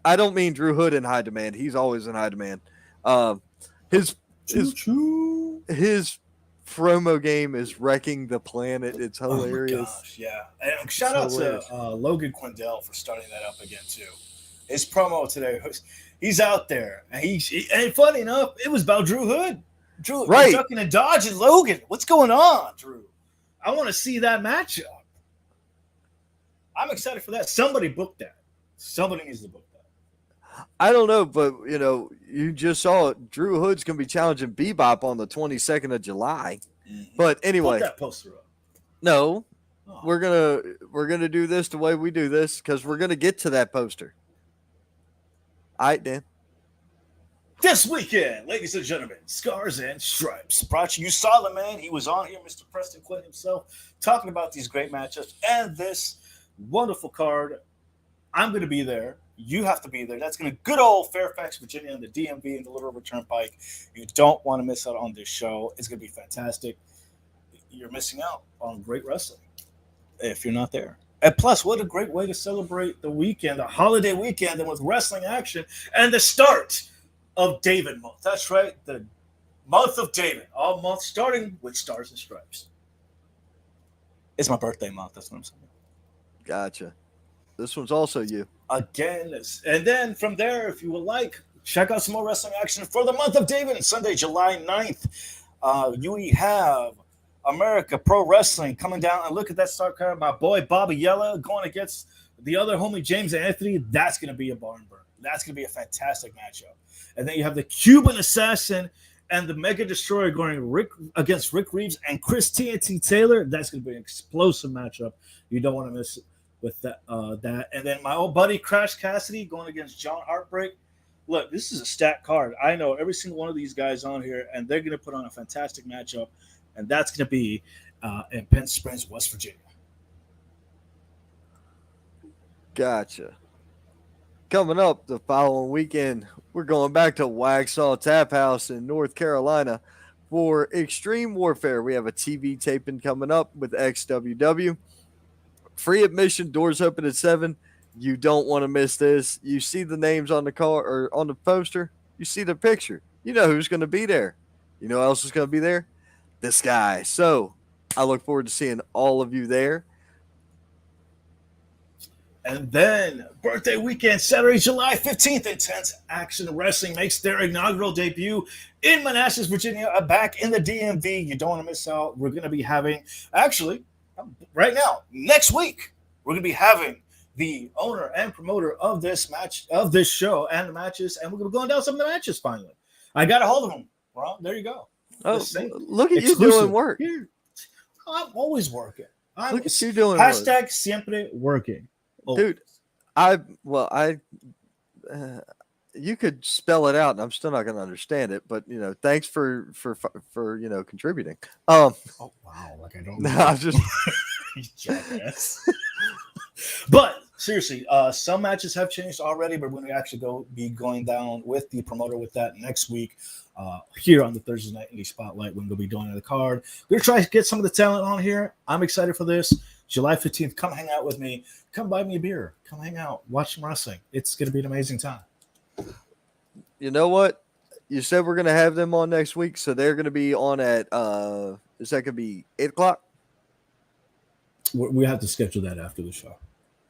I don't mean Drew Hood in high demand. He's always in high demand. His promo game is wrecking the planet. It's hilarious. Oh my gosh, yeah. And shout out to Logan Quindell for starting that up again too. His promo today, he's out there, and and funny enough, it was about Drew Hood. Drew, right? Ducking and dodging Logan. What's going on, Drew? I want to see that matchup. I'm excited for that. Somebody book that. Somebody needs to book that. I don't know, but you just saw it. Drew Hood's going to be challenging Bebop on the 22nd of July. Mm-hmm. But anyway, put that poster up. No, we're gonna do this the way we do this because we're gonna get to that poster. All right, Dan. This weekend, ladies and gentlemen, Scars and Stripes. You saw the man. He was on here, Mr. Preston Quinn himself, talking about these great matchups and this wonderful card. I'm going to be there. You have to be there. That's going to good old Fairfax, Virginia, and the DMV and the Little River Turnpike. You don't want to miss out on this show. It's going to be fantastic. You're missing out on great wrestling if you're not there. And plus, what a great way to celebrate the weekend, the holiday weekend, and with wrestling action and the start of David month. That's right, the month of David. All month starting with Stars and Stripes. It's my birthday month. That's what I'm saying. Gotcha. This one's also you. Again, and then from there, if you would like, check out some more wrestling action for the month of David. Sunday, July 9th. You have America Pro Wrestling coming down, and look at that start card. My boy Bobby Yella going against the other homie James Anthony. That's going to be a barn burner. That's going to be a fantastic matchup. And then you have the Cuban Assassin and the Mega Destroyer going against Rick Reeves and Chris TNT Taylor. That's going to be an explosive matchup. You don't want to miss it with that. And then my old buddy Crash Cassidy going against John Heartbreak. Look, this is a stacked card. I know every single one of these guys on here, and they're going to put on a fantastic matchup. And that's going to be in Penn Springs, West Virginia. Gotcha. Coming up the following weekend, we're going back to Waxhaw Tap House in North Carolina for Extreme Warfare. We have a TV taping coming up with XWW. Free admission, doors open at 7. You don't want to miss this. You see the names on the car or on the poster. You see the picture. You know who's going to be there. You know who else is going to be there? This guy. So I look forward to seeing all of you there. And then birthday weekend, Saturday, July 15th, Intense Action Wrestling makes their inaugural debut in Manassas, Virginia, back in the DMV. You don't want to miss out. We're going to be having, actually, right now, next week, we're going to be having the owner and promoter of this match, of this show and the matches, and we're going to be going down some of the matches finally. I got a hold of him. Well, there you go. Oh, look at you doing work. Here. I'm always working. Look at you doing hashtag work. Siempre working. Oh. Dude, you could spell it out and I'm still not going to understand it, but thanks for contributing. Oh wow, like I don't know. I'm just jackass. But seriously, some matches have changed already, but we're going to actually be going down with the promoter with that next week here on the Thursday Night Indie Spotlight. We're going to be doing the card. We're going to try to get some of the talent on here. I'm excited for this. July 15th, come hang out with me. Come buy me a beer. Come hang out. Watch some wrestling. It's going to be an amazing time. You know what? You said we're going to have them on next week, so they're going to be on at, is that going to be 8 o'clock? We have to schedule that after the show.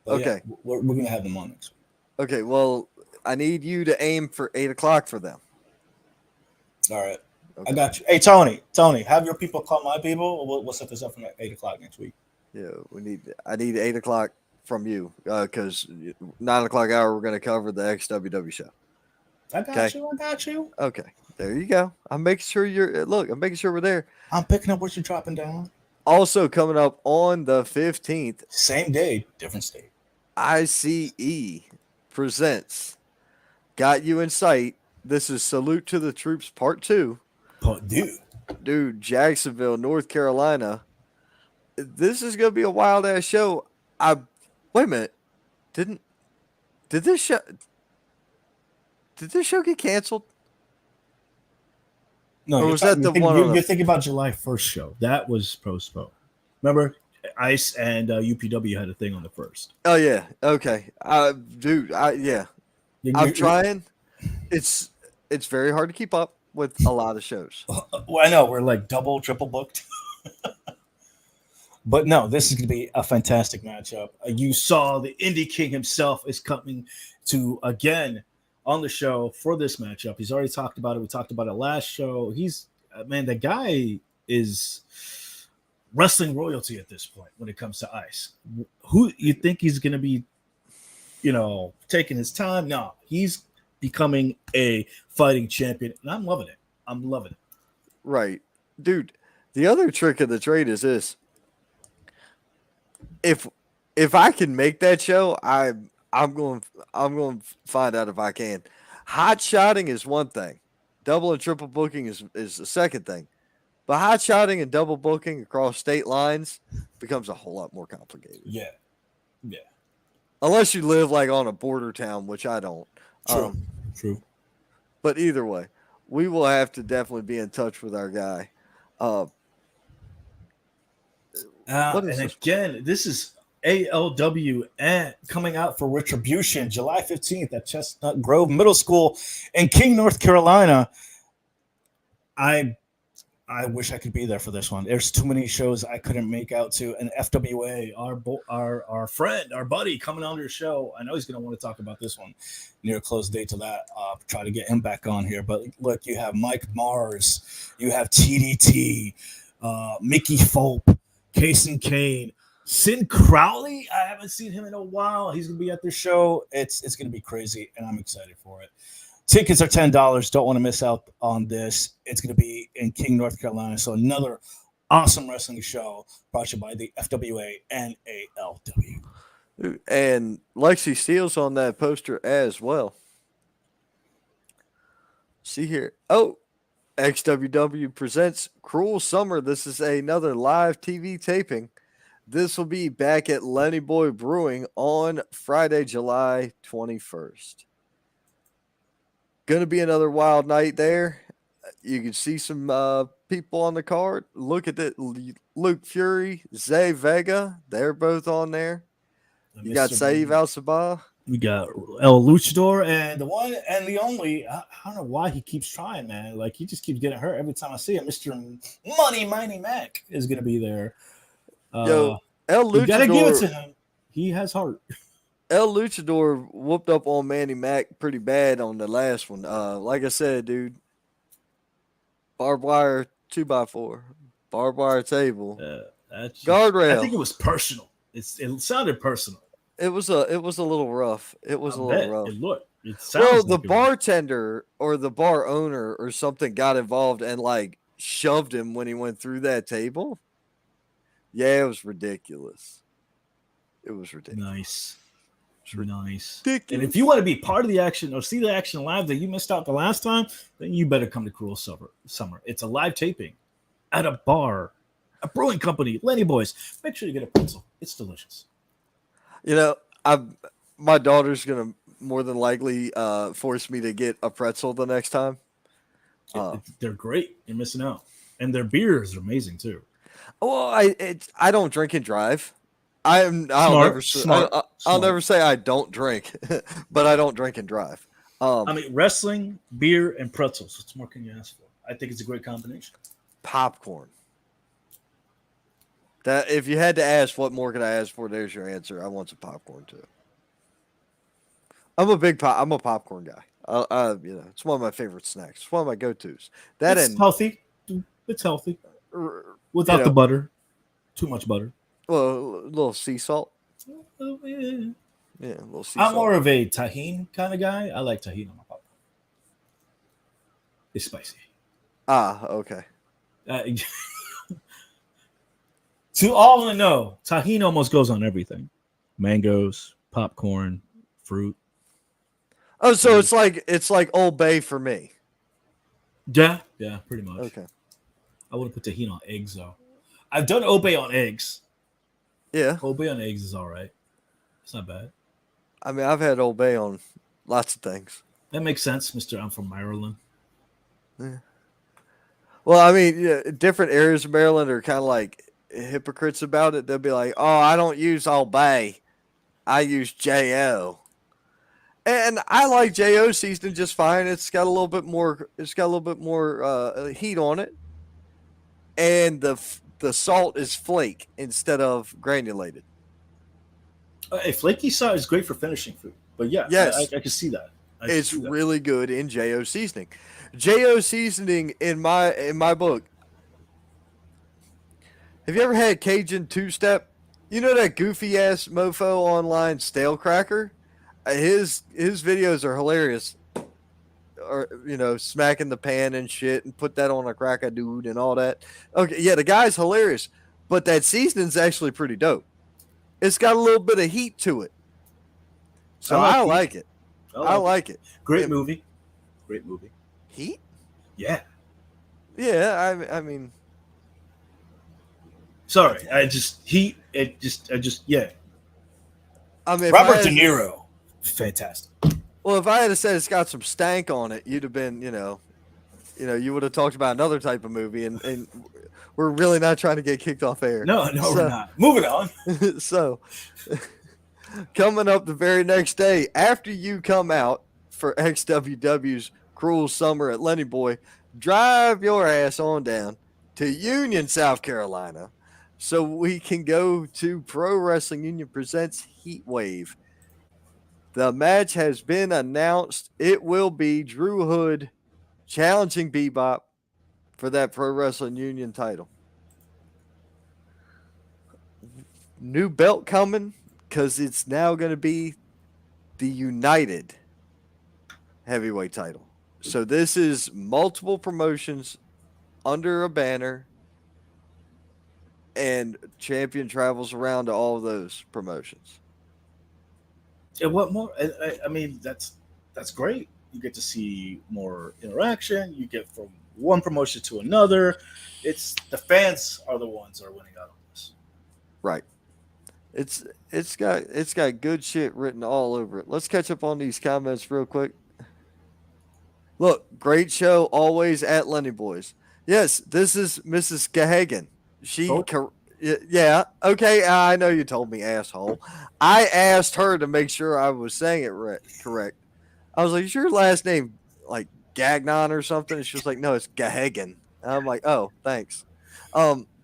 But okay. Yeah, we're going to have them on next week. Okay, well, I need you to aim for 8 o'clock for them. All right. Okay. I got you. Hey, Tony, have your people call my people, or we'll set this up for 8 o'clock next week. Yeah, I need 8 o'clock from you because 9 o'clock hour we're going to cover the XWW show. I got you. Okay, there you go. I'm making sure I'm making sure we're there. I'm picking up what you're dropping down. Also coming up on the 15th. Same day, different state. ICE presents Got You in Sight. This is Salute to the Troops Part 2. Dude, Jacksonville, North Carolina. This is going to be a wild ass show. Wait a minute. Did this show get canceled? No, Or was that the one on you're thinking about July 1st show. That was postponed. Remember, ICE and UPW had a thing on the 1st. Oh yeah. Okay. Dude, yeah. I'm trying. It's very hard to keep up with a lot of shows. Well, I know we're like double, triple booked. But no, this is going to be a fantastic matchup. You saw the Indie King himself is coming to again on the show for this matchup. He's already talked about it. We talked about it last show. He's the guy is wrestling royalty at this point when it comes to ICE. Who you think he's going to be, taking his time? No, he's becoming a fighting champion, and I'm loving it. I'm loving it. Right, dude. The other trick of the trade is this: if I can make that show, I'm going to find out if I can. Hot shotting is one thing. Double and triple booking is the second thing. But hot shotting and double booking across state lines becomes a whole lot more complicated. Yeah. Unless you live like on a border town, which I don't. True. But either way, we will have to definitely be in touch with our guy. This is ALW and coming out for Retribution July 15th at Chestnut Grove Middle School in King, North Carolina. I wish I could be there for this one. There's too many shows I couldn't make out to. And FWA, our friend, our buddy coming on your show. I know he's going to want to talk about this one near a close date to that. Try to get him back on here. But look, you have Mike Mars, you have TDT, Mickey Fulp, Case and Kane, Sin Crowley. I haven't seen him in a while. He's going to be at the show. It's going to be crazy, and I'm excited for it. Tickets are $10. Don't want to miss out on this. It's going to be in King, North Carolina. So another awesome wrestling show brought to you by the FWA and ALW. And Lexi Steele's on that poster as well. See here. Oh, XWW presents Cruel Summer. This is another live TV taping. This will be back at Lenny Boy Brewing on Friday, July 21st. Going to be another wild night there. You can see some people on the card. Look at that. Luke Fury, Zay Vega. They're both on there. You got Saeed Al-Sabah. We got El Luchador and the one and the only. I don't know why he keeps trying, man. Like, he just keeps getting hurt every time I see him. Mr. Money Mighty Mac is going to be there. Yo, El Luchador. You got to give it to him. He has heart. El Luchador whooped up on Manny Mac pretty bad on the last one. Like I said, dude, barbed wire 2x4, barbed wire table, guardrail. I think it was personal. It sounded personal. It was a little rough. It was a little rough. It sounds the bartender or the bar owner or something got involved and like shoved him when he went through that table. Yeah, it was ridiculous. It was ridiculous. Nice. Nice. Ridiculous. And if you want to be part of the action or see the action live that you missed out the last time, then you better come to Cruel Summer. It's a live taping at a bar, a brewing company, Lenny Boys. Make sure you get a pretzel. It's delicious. My daughter's gonna more than likely force me to get a pretzel the next time. They're great. You're missing out, and their beers are amazing too. Well, I don't drink and drive. I'll never say I don't drink, but I don't drink and drive. Wrestling, beer, and pretzels. What more can you ask for? I think it's a great combination. Popcorn. That if you had to ask, what more could I ask for? There's your answer. I want some popcorn too. I'm a popcorn guy. It's one of my favorite snacks. It's one of my go-tos. It's healthy. It's healthy without the butter. Too much butter. Well, a little sea salt. Yeah, a little sea salt. I'm more of a tahini kind of guy. I like tahini on my popcorn. It's spicy. Okay. To all I know, tahini almost goes on everything. Mangoes, popcorn, fruit. Oh, so it's like Old Bay for me. Yeah, pretty much. Okay. I wouldn't put tahini on eggs though. I've done obey on eggs. Yeah. Obey on eggs is all right. It's not bad. I mean, I've had Old Bay on lots of things. That makes sense, Mister. I'm from Maryland. Yeah. Well, I mean, yeah, different areas of Maryland are kind of like hypocrites about it. They'll be like, "Oh, I don't use Old Bay. I use JO." And I like JO seasoning just fine. It's got a little bit more. It's got a little bit more heat on it, and the salt is flake instead of granulated. A flaky salt is great for finishing food, but yeah, Yes. I can see that. It's really good in JO seasoning. JO seasoning in my book. Have you ever had Cajun two-step? You know that goofy ass mofo online stale cracker? His videos are hilarious. Or smacking the pan and shit and put that on a cracker dude and all that. Okay, yeah, the guy's hilarious, but that seasoning's actually pretty dope. It's got a little bit of heat to it, so I like it. I like it. Great movie. Great movie. Heat? Yeah. Yeah, I mean. Sorry, I just yeah. I mean, Robert De Niro, fantastic. Well, if I had said it's got some stank on it, you'd have been, you would have talked about another type of movie, and we're really not trying to get kicked off air. No, we're not. Moving on. So, coming up the very next day, after you come out for XWW's Cruel Summer at Lenny Boy, drive your ass on down to Union, South Carolina, so we can go to Pro Wrestling Union Presents Heat Wave. The match has been announced. It will be Drew Hood challenging Bebop for that Pro Wrestling Union title. New belt coming because it's now going to be the United Heavyweight title. So this is multiple promotions under a banner, and champion travels around to all of those promotions. And what more? I mean, that's great. You get to see more interaction. You get from one promotion to another. It's the fans are the ones that are winning out on this. Right. It's got good shit written all over it. Let's catch up on these comments real quick. Look, great show always at Lenny Boys. Yes, this is Mrs. Gahagan. Yeah, okay, I know you told me, asshole. I asked her to make sure I was saying it correct. I was like, is your last name like Gagnon or something? And she was like, no, it's Gahagan. And I'm like, oh, thanks.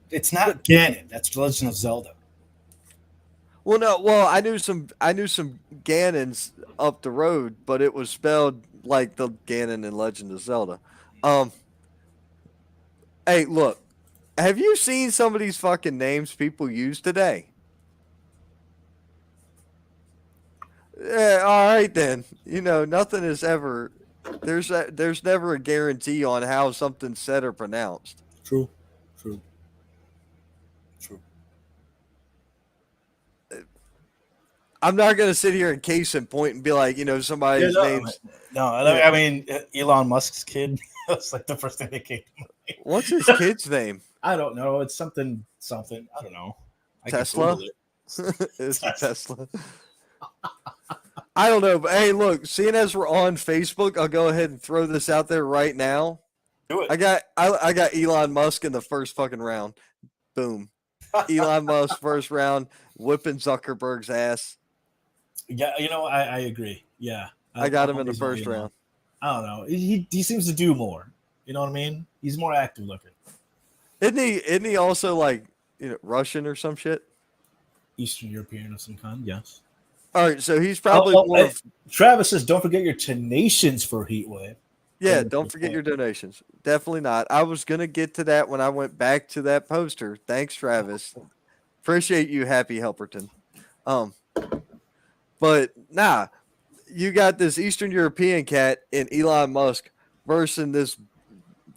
It's not Ganon. That's Legend of Zelda. Well, I knew some Ganons up the road, but it was spelled like the Ganon in Legend of Zelda. Hey, look. Have you seen some of these fucking names people use today? Yeah, all right then. Nothing is ever. There's never a guarantee on how something's said or pronounced. True. I'm not gonna sit here and case in point and be like, somebody's name's. No, I mean Elon Musk's kid. That's like the first thing that came to mind. What's his kid's name? I don't know. It's something. I don't know. Tesla? It's Tesla. I don't know. But hey, look, seeing as we're on Facebook, I'll go ahead and throw this out there right now. Do it. I got Elon Musk in the first fucking round. Boom. Elon Musk first round, whipping Zuckerberg's ass. Yeah, I agree. Yeah. I got him in the first round. I don't know. He seems to do more. You know what I mean? He's more active looking. Isn't he also like Russian or some shit? Eastern European of some kind, yes. All right, so he's probably Travis says, "Don't forget your donations for Heatwave." Yeah, don't forget your donations. Definitely not. I was gonna get to that when I went back to that poster. Thanks, Travis. Appreciate you, Happy Helperton. But nah, you got this Eastern European cat in Elon Musk versus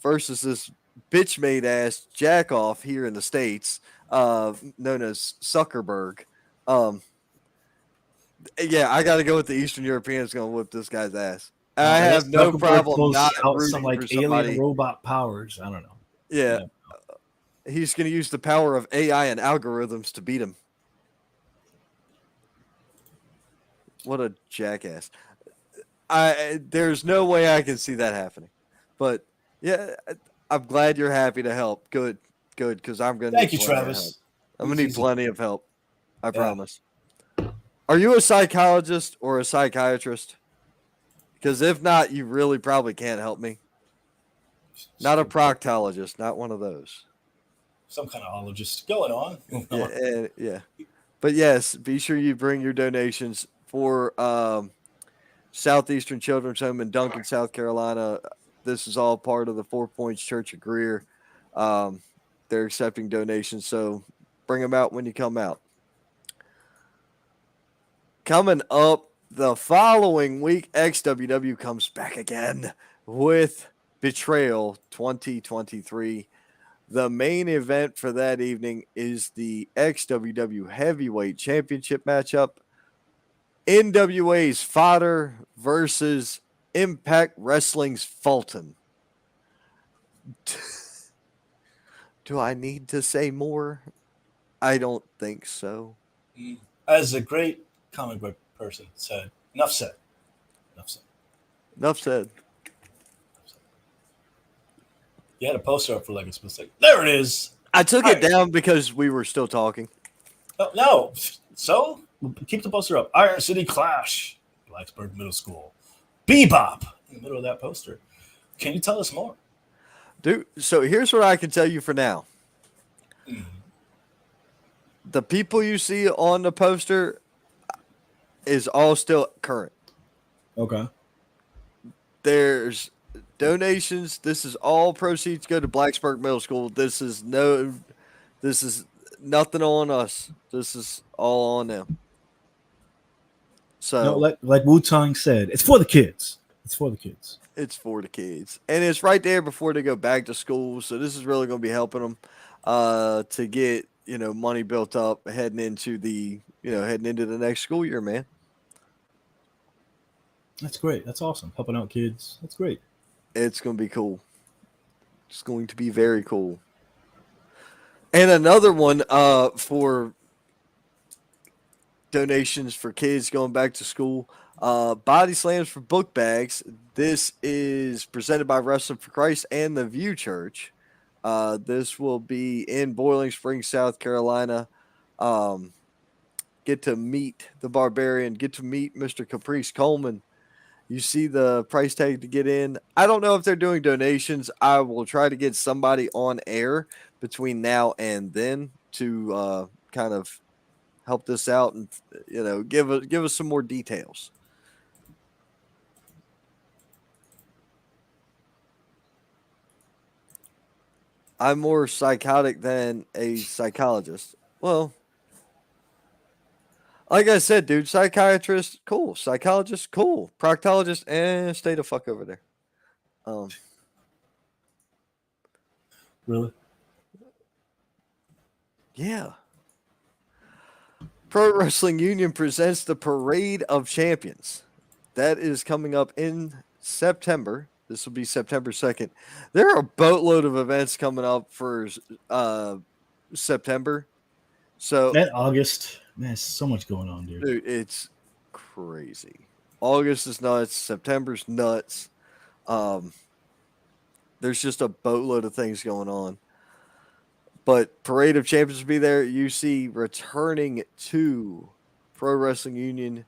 this bitch made ass jack off here in the States, known as Zuckerberg. Yeah, I got to go with the Eastern Europeans going to whip this guy's ass. I Unless have no Zuckerberg problem pulls not out some rooting for like alien somebody. robot powers. I don't know. Yeah, he's going to use the power of AI and algorithms to beat him. What a jackass! There's no way I can see that happening. But yeah, I'm glad you're happy to help. Good, because I'm going to Thank need you, plenty of help. Travis. I'm going to need Easy. plenty of help. I Yeah. promise. Are you a psychologist or a psychiatrist? Because if not, you really probably can't help me. Not a proctologist, not one of those. Some kind of ologist going on. Yeah. But yes, be sure you bring your donations for Southeastern Children's Home in Duncan, South Carolina. This is all part of the 4 Points Church of Greer. They're accepting donations, so bring them out when you come out. Coming up the following week, XWW comes back again with Betrayal 2023. The main event for that evening is the XWW Heavyweight Championship matchup. NWA's Fodder versus Impact Wrestling's Fulton. Do I need to say more? I don't think so. As a great comic book person said, enough said. Enough said. You had a poster up for like a specific. There it is. I took it down because we were still talking. Oh, no. So keep the poster up. Iron City Clash, Blacksburg Middle School, Bebop in the middle of that poster. Can you tell us more? Dude, so here's what I can tell you for now. The people you see on the poster is all still current. Okay. There's donations. This is all proceeds go to Blacksburg Middle School. This is nothing on us. This is all on them. So No, like Wu-Tang said, it's for the kids. It's for the kids. It's for the kids. And it's right there before they go back to school. So this is really going to be helping them to get, money built up heading into the next school year, man. That's great. That's awesome. Helping out kids. That's great. It's going to be cool. It's going to be very cool. And another one for donations for kids going back to school. Body slams for book bags. This is presented by Wrestling for Christ and the View Church. This will be in Boiling Springs, South Carolina. Get to meet the Barbarian. Get to meet Mr. Caprice Coleman. You see the price tag to get in. I don't know if they're doing donations. I will try to get somebody on air between now and then to kind of help this out and give us some more details. I'm more psychotic than a psychologist. Well, like I said, dude, psychiatrist, cool. Psychologist, cool. Proctologist, stay the fuck over there. Really? Yeah. Pro Wrestling Union presents the Parade of Champions. That is coming up in September. This will be September 2nd. There are a boatload of events coming up for September. So And August. Man, so much going on, dude. Dude, it's crazy. August is nuts. September's nuts. There's just a boatload of things going on. But Parade of Champions will be there. You see returning to Pro Wrestling Union,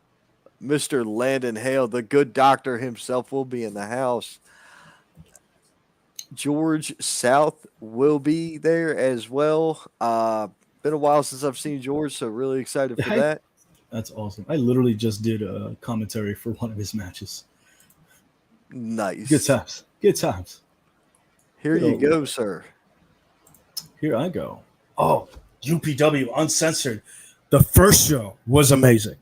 Mr. Landon Hale, the good doctor himself, will be in the house. George South will be there as well. Been a while since I've seen George, so really excited for that. That's awesome. I literally just did a commentary for one of his matches. Nice. Good times. Good times. Here you go, sir. Here I go. Oh, UPW Uncensored. The first show was amazing.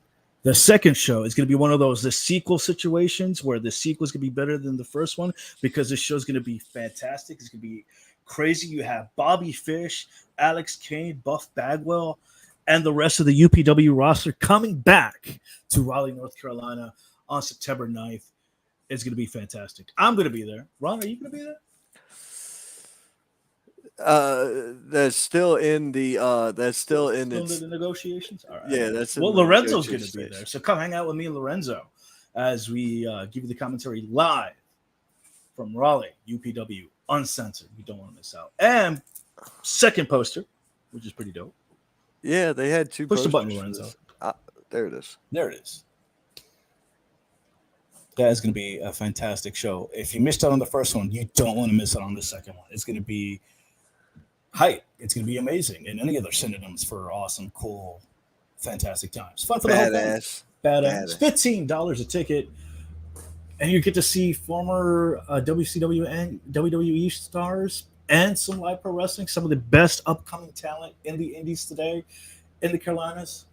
The second show is going to be one of those the sequel situations where the sequel is going to be better than the first one because the show is going to be fantastic. It's going to be crazy. You have Bobby Fish, Alex Kane, Buff Bagwell, and the rest of the UPW roster coming back to Raleigh, North Carolina on September 9th. It's going to be fantastic. I'm going to be there. Ron, are you going to be there? That's still in the its the negotiations. All right. yeah, that's in Well, the Lorenzo's going to negotiation be there, stage. so come hang out with me and Lorenzo as we give you the commentary live from Raleigh, UPW, uncensored. You don't want to miss out. And second poster, which is pretty dope. Yeah, they had two Push the posters button, for Lorenzo. this. There it is. There it is. That is going to be a fantastic show. If you missed out on the first one, you don't want to miss out on the second one. It's going to be hype. It's going to be amazing. And any other synonyms for awesome, cool, fantastic times. Fun for the whole family. Badass. $15 a ticket. And you get to see former WCW and WWE stars and some live pro wrestling, some of the best upcoming talent in the indies today in the Carolinas.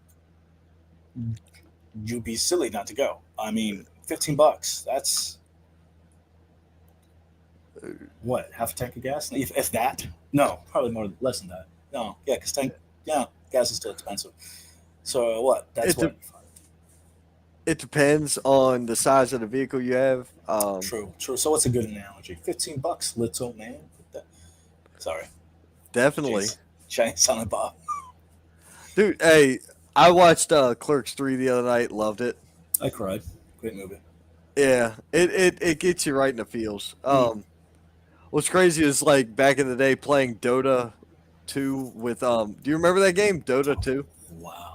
You'd be silly not to go. I mean, $15. That's what, half a tank of gas? If that? No, probably less than that. No, yeah, because gas is still expensive. So what? That's what. It depends on the size of the vehicle you have. True. So what's a good analogy? $15, little man. Sorry. Definitely. Giant Silent Bob. Dude, hey, I watched Clerks 3 the other night. Loved it. I cried. Great movie. Yeah, it gets you right in the feels. What's crazy is like back in the day playing Dota 2 with do you remember that game, Dota 2? Wow.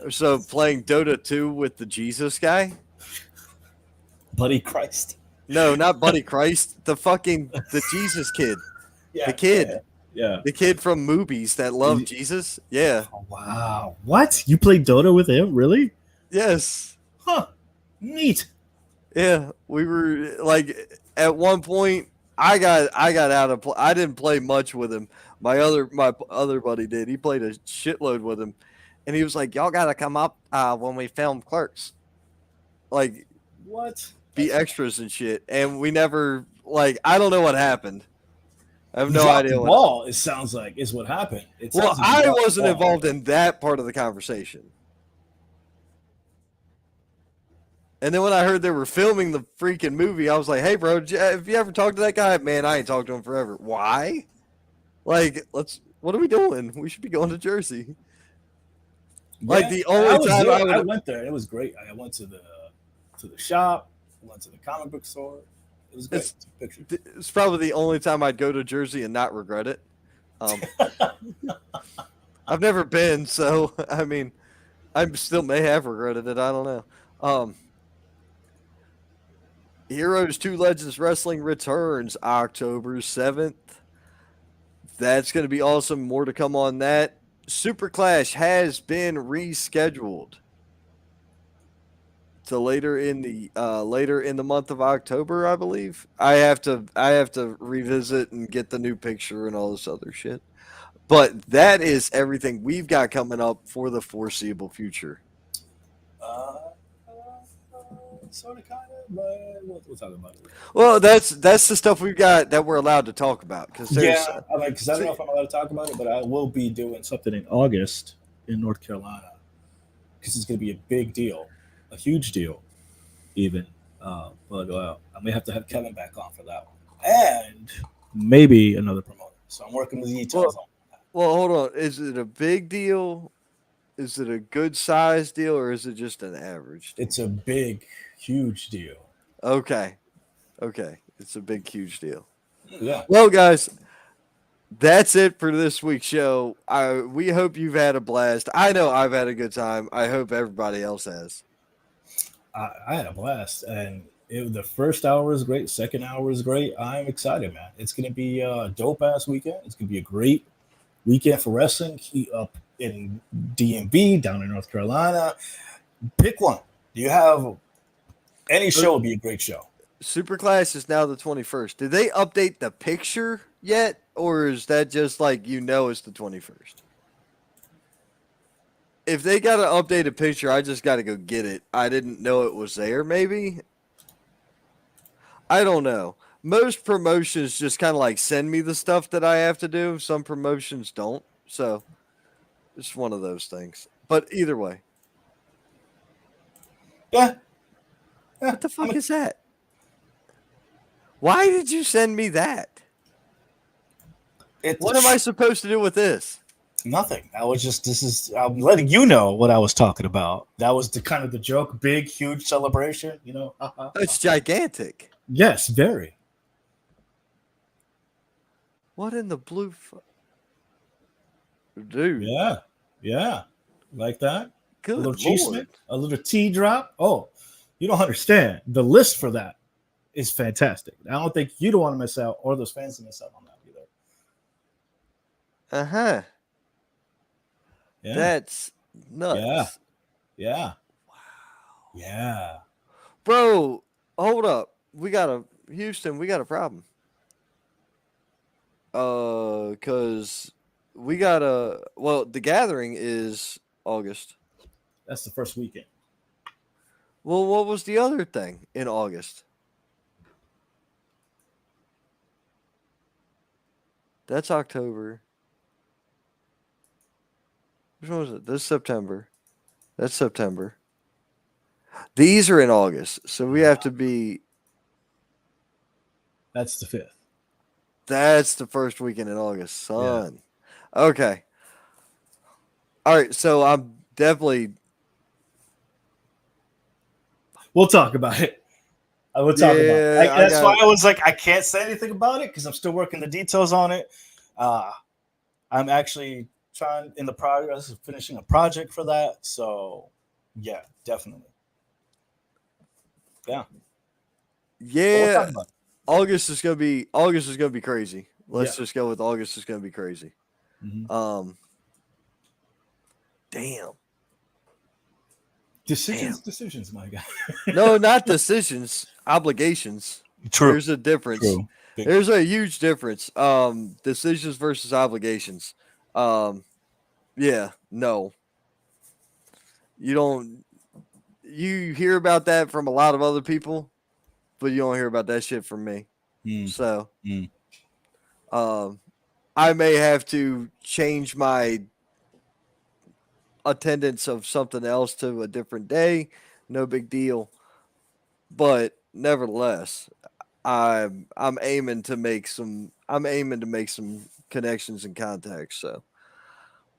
So playing Dota 2 with the Jesus guy? Buddy Christ. No, not Buddy Christ. The Jesus kid. Yeah, the kid. Yeah. The kid from movies that loved Jesus. Yeah. Oh, wow. What? You played Dota with him? Really? Yes. Huh. Neat. Yeah. We were like at one point I got out of I didn't play much with him. My other buddy did. He played a shitload with him. And he was like, "Y'all gotta come up when we film Clerks, like, what? Be extras and shit." And we never, like, I don't know what happened. I have You no dropped idea. The ball, it sounds like, is what happened. Well, I wasn't involved in that part of the conversation. And then when I heard they were filming the freaking movie, I was like, "Hey, bro, have you ever talked to that guy?" Man, I ain't talked to him forever. Why? Like, what are we doing? We should be going to Jersey. Like the only time I went there, it was great. I went to the shop, went to the comic book store. It was great. It's probably the only time I'd go to Jersey and not regret it. I've never been, so I mean, I still may have regretted it. I don't know. Heroes 2 Legends Wrestling returns October 7th. That's going to be awesome. More to come on that. Super Clash has been rescheduled to later in the month of October, I believe. I have to revisit and get the new picture and all this other shit. But that is everything we've got coming up for the foreseeable future. Sort of, kind of, but we'll talk about it. Well, that's the stuff we've got that we're allowed to talk about. Because I don't know if I'm allowed to talk about it, but I will be doing something in August in North Carolina because it's going to be a big deal, a huge deal, even. But I may have to have Kevin back on for that one, and maybe another promoter. So I'm working the details on that. Well, hold on. Is it a big deal? Is it a good size deal, or is it just an average deal? It's a big, huge deal. Okay. It's a big, huge deal. Yeah. Well, guys, that's it for this week's show. We hope you've had a blast. I know I've had a good time. I hope everybody else has. I had a blast, and the first hour was great. Second hour was great. I'm excited, man. It's going to be a dope-ass weekend. It's going to be a great weekend for wrestling up in DMV, down in North Carolina. Pick one. Do you have any show would be a great show? Super Clash is now the 21st. Did they update the picture yet, or is that just like it's the 21st? If they got an updated picture, I just got to go get it. I didn't know it was there, maybe. I don't know. Most promotions just kind of like send me the stuff that I have to do. Some promotions don't. So It's one of those things. But either way, Yeah. what the fuck is that? Why did you send me that? What am I supposed to do with this? Nothing. I'm letting you know what I was talking about. That was the kind of the joke, big, huge celebration, you know. It's gigantic. Yes, very. What in the blue? Dude. Yeah. Yeah. Like that. Good a little Lord. cheese snip, a little tea drop. Oh, you don't understand. The list for that is fantastic. I don't think you don't want to miss out or those fans to miss out on that either. Uh-huh. Yeah. That's nuts. Yeah. Wow. Yeah. Bro, hold up. Houston, we got a problem. Cause the gathering is August. That's the first weekend. Well, what was the other thing in August? That's October. Which one was it? This September. That's September. These are in August, so we have to be. That's the 5th. That's the first weekend in August, son. Yeah. Okay. All right, so I'm definitely. We'll talk about it. I will talk about it. That's why I was like, I can't say anything about it because I'm still working the details on it. I'm actually in the progress of finishing a project for that. So, yeah, definitely. Yeah. Yeah. August is gonna be crazy. Let's just go with August is gonna be crazy. Mm-hmm. Damn. Decisions, my guy. No, not decisions. Obligations. True. There's a difference. True. There's a huge difference. Decisions versus obligations. Yeah, no. You hear about that from a lot of other people, but you don't hear about that shit from me. So, I may have to change my attendance of something else to a different day. No big deal. But nevertheless, I'm aiming to make some connections and contacts. So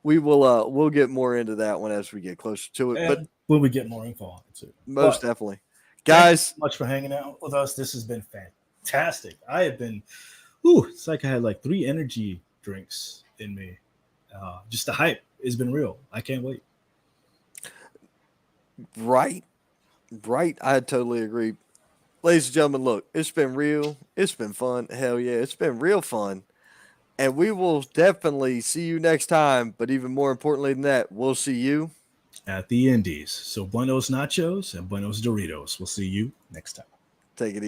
we'll get more into that one as we get closer to it. But when we get more info on it too. Most definitely. Guys, thank you so much for hanging out with us. This has been fantastic. I have been it's like I had like 3 energy drinks in me. Just the hype has been real. I can't wait. Right. I totally agree. Ladies and gentlemen, look, it's been real. It's been fun. Hell yeah, it's been real fun. And we will definitely see you next time. But even more importantly than that, we'll see you at the Indies. So buenos nachos and buenos Doritos. We'll see you next time. Take it easy.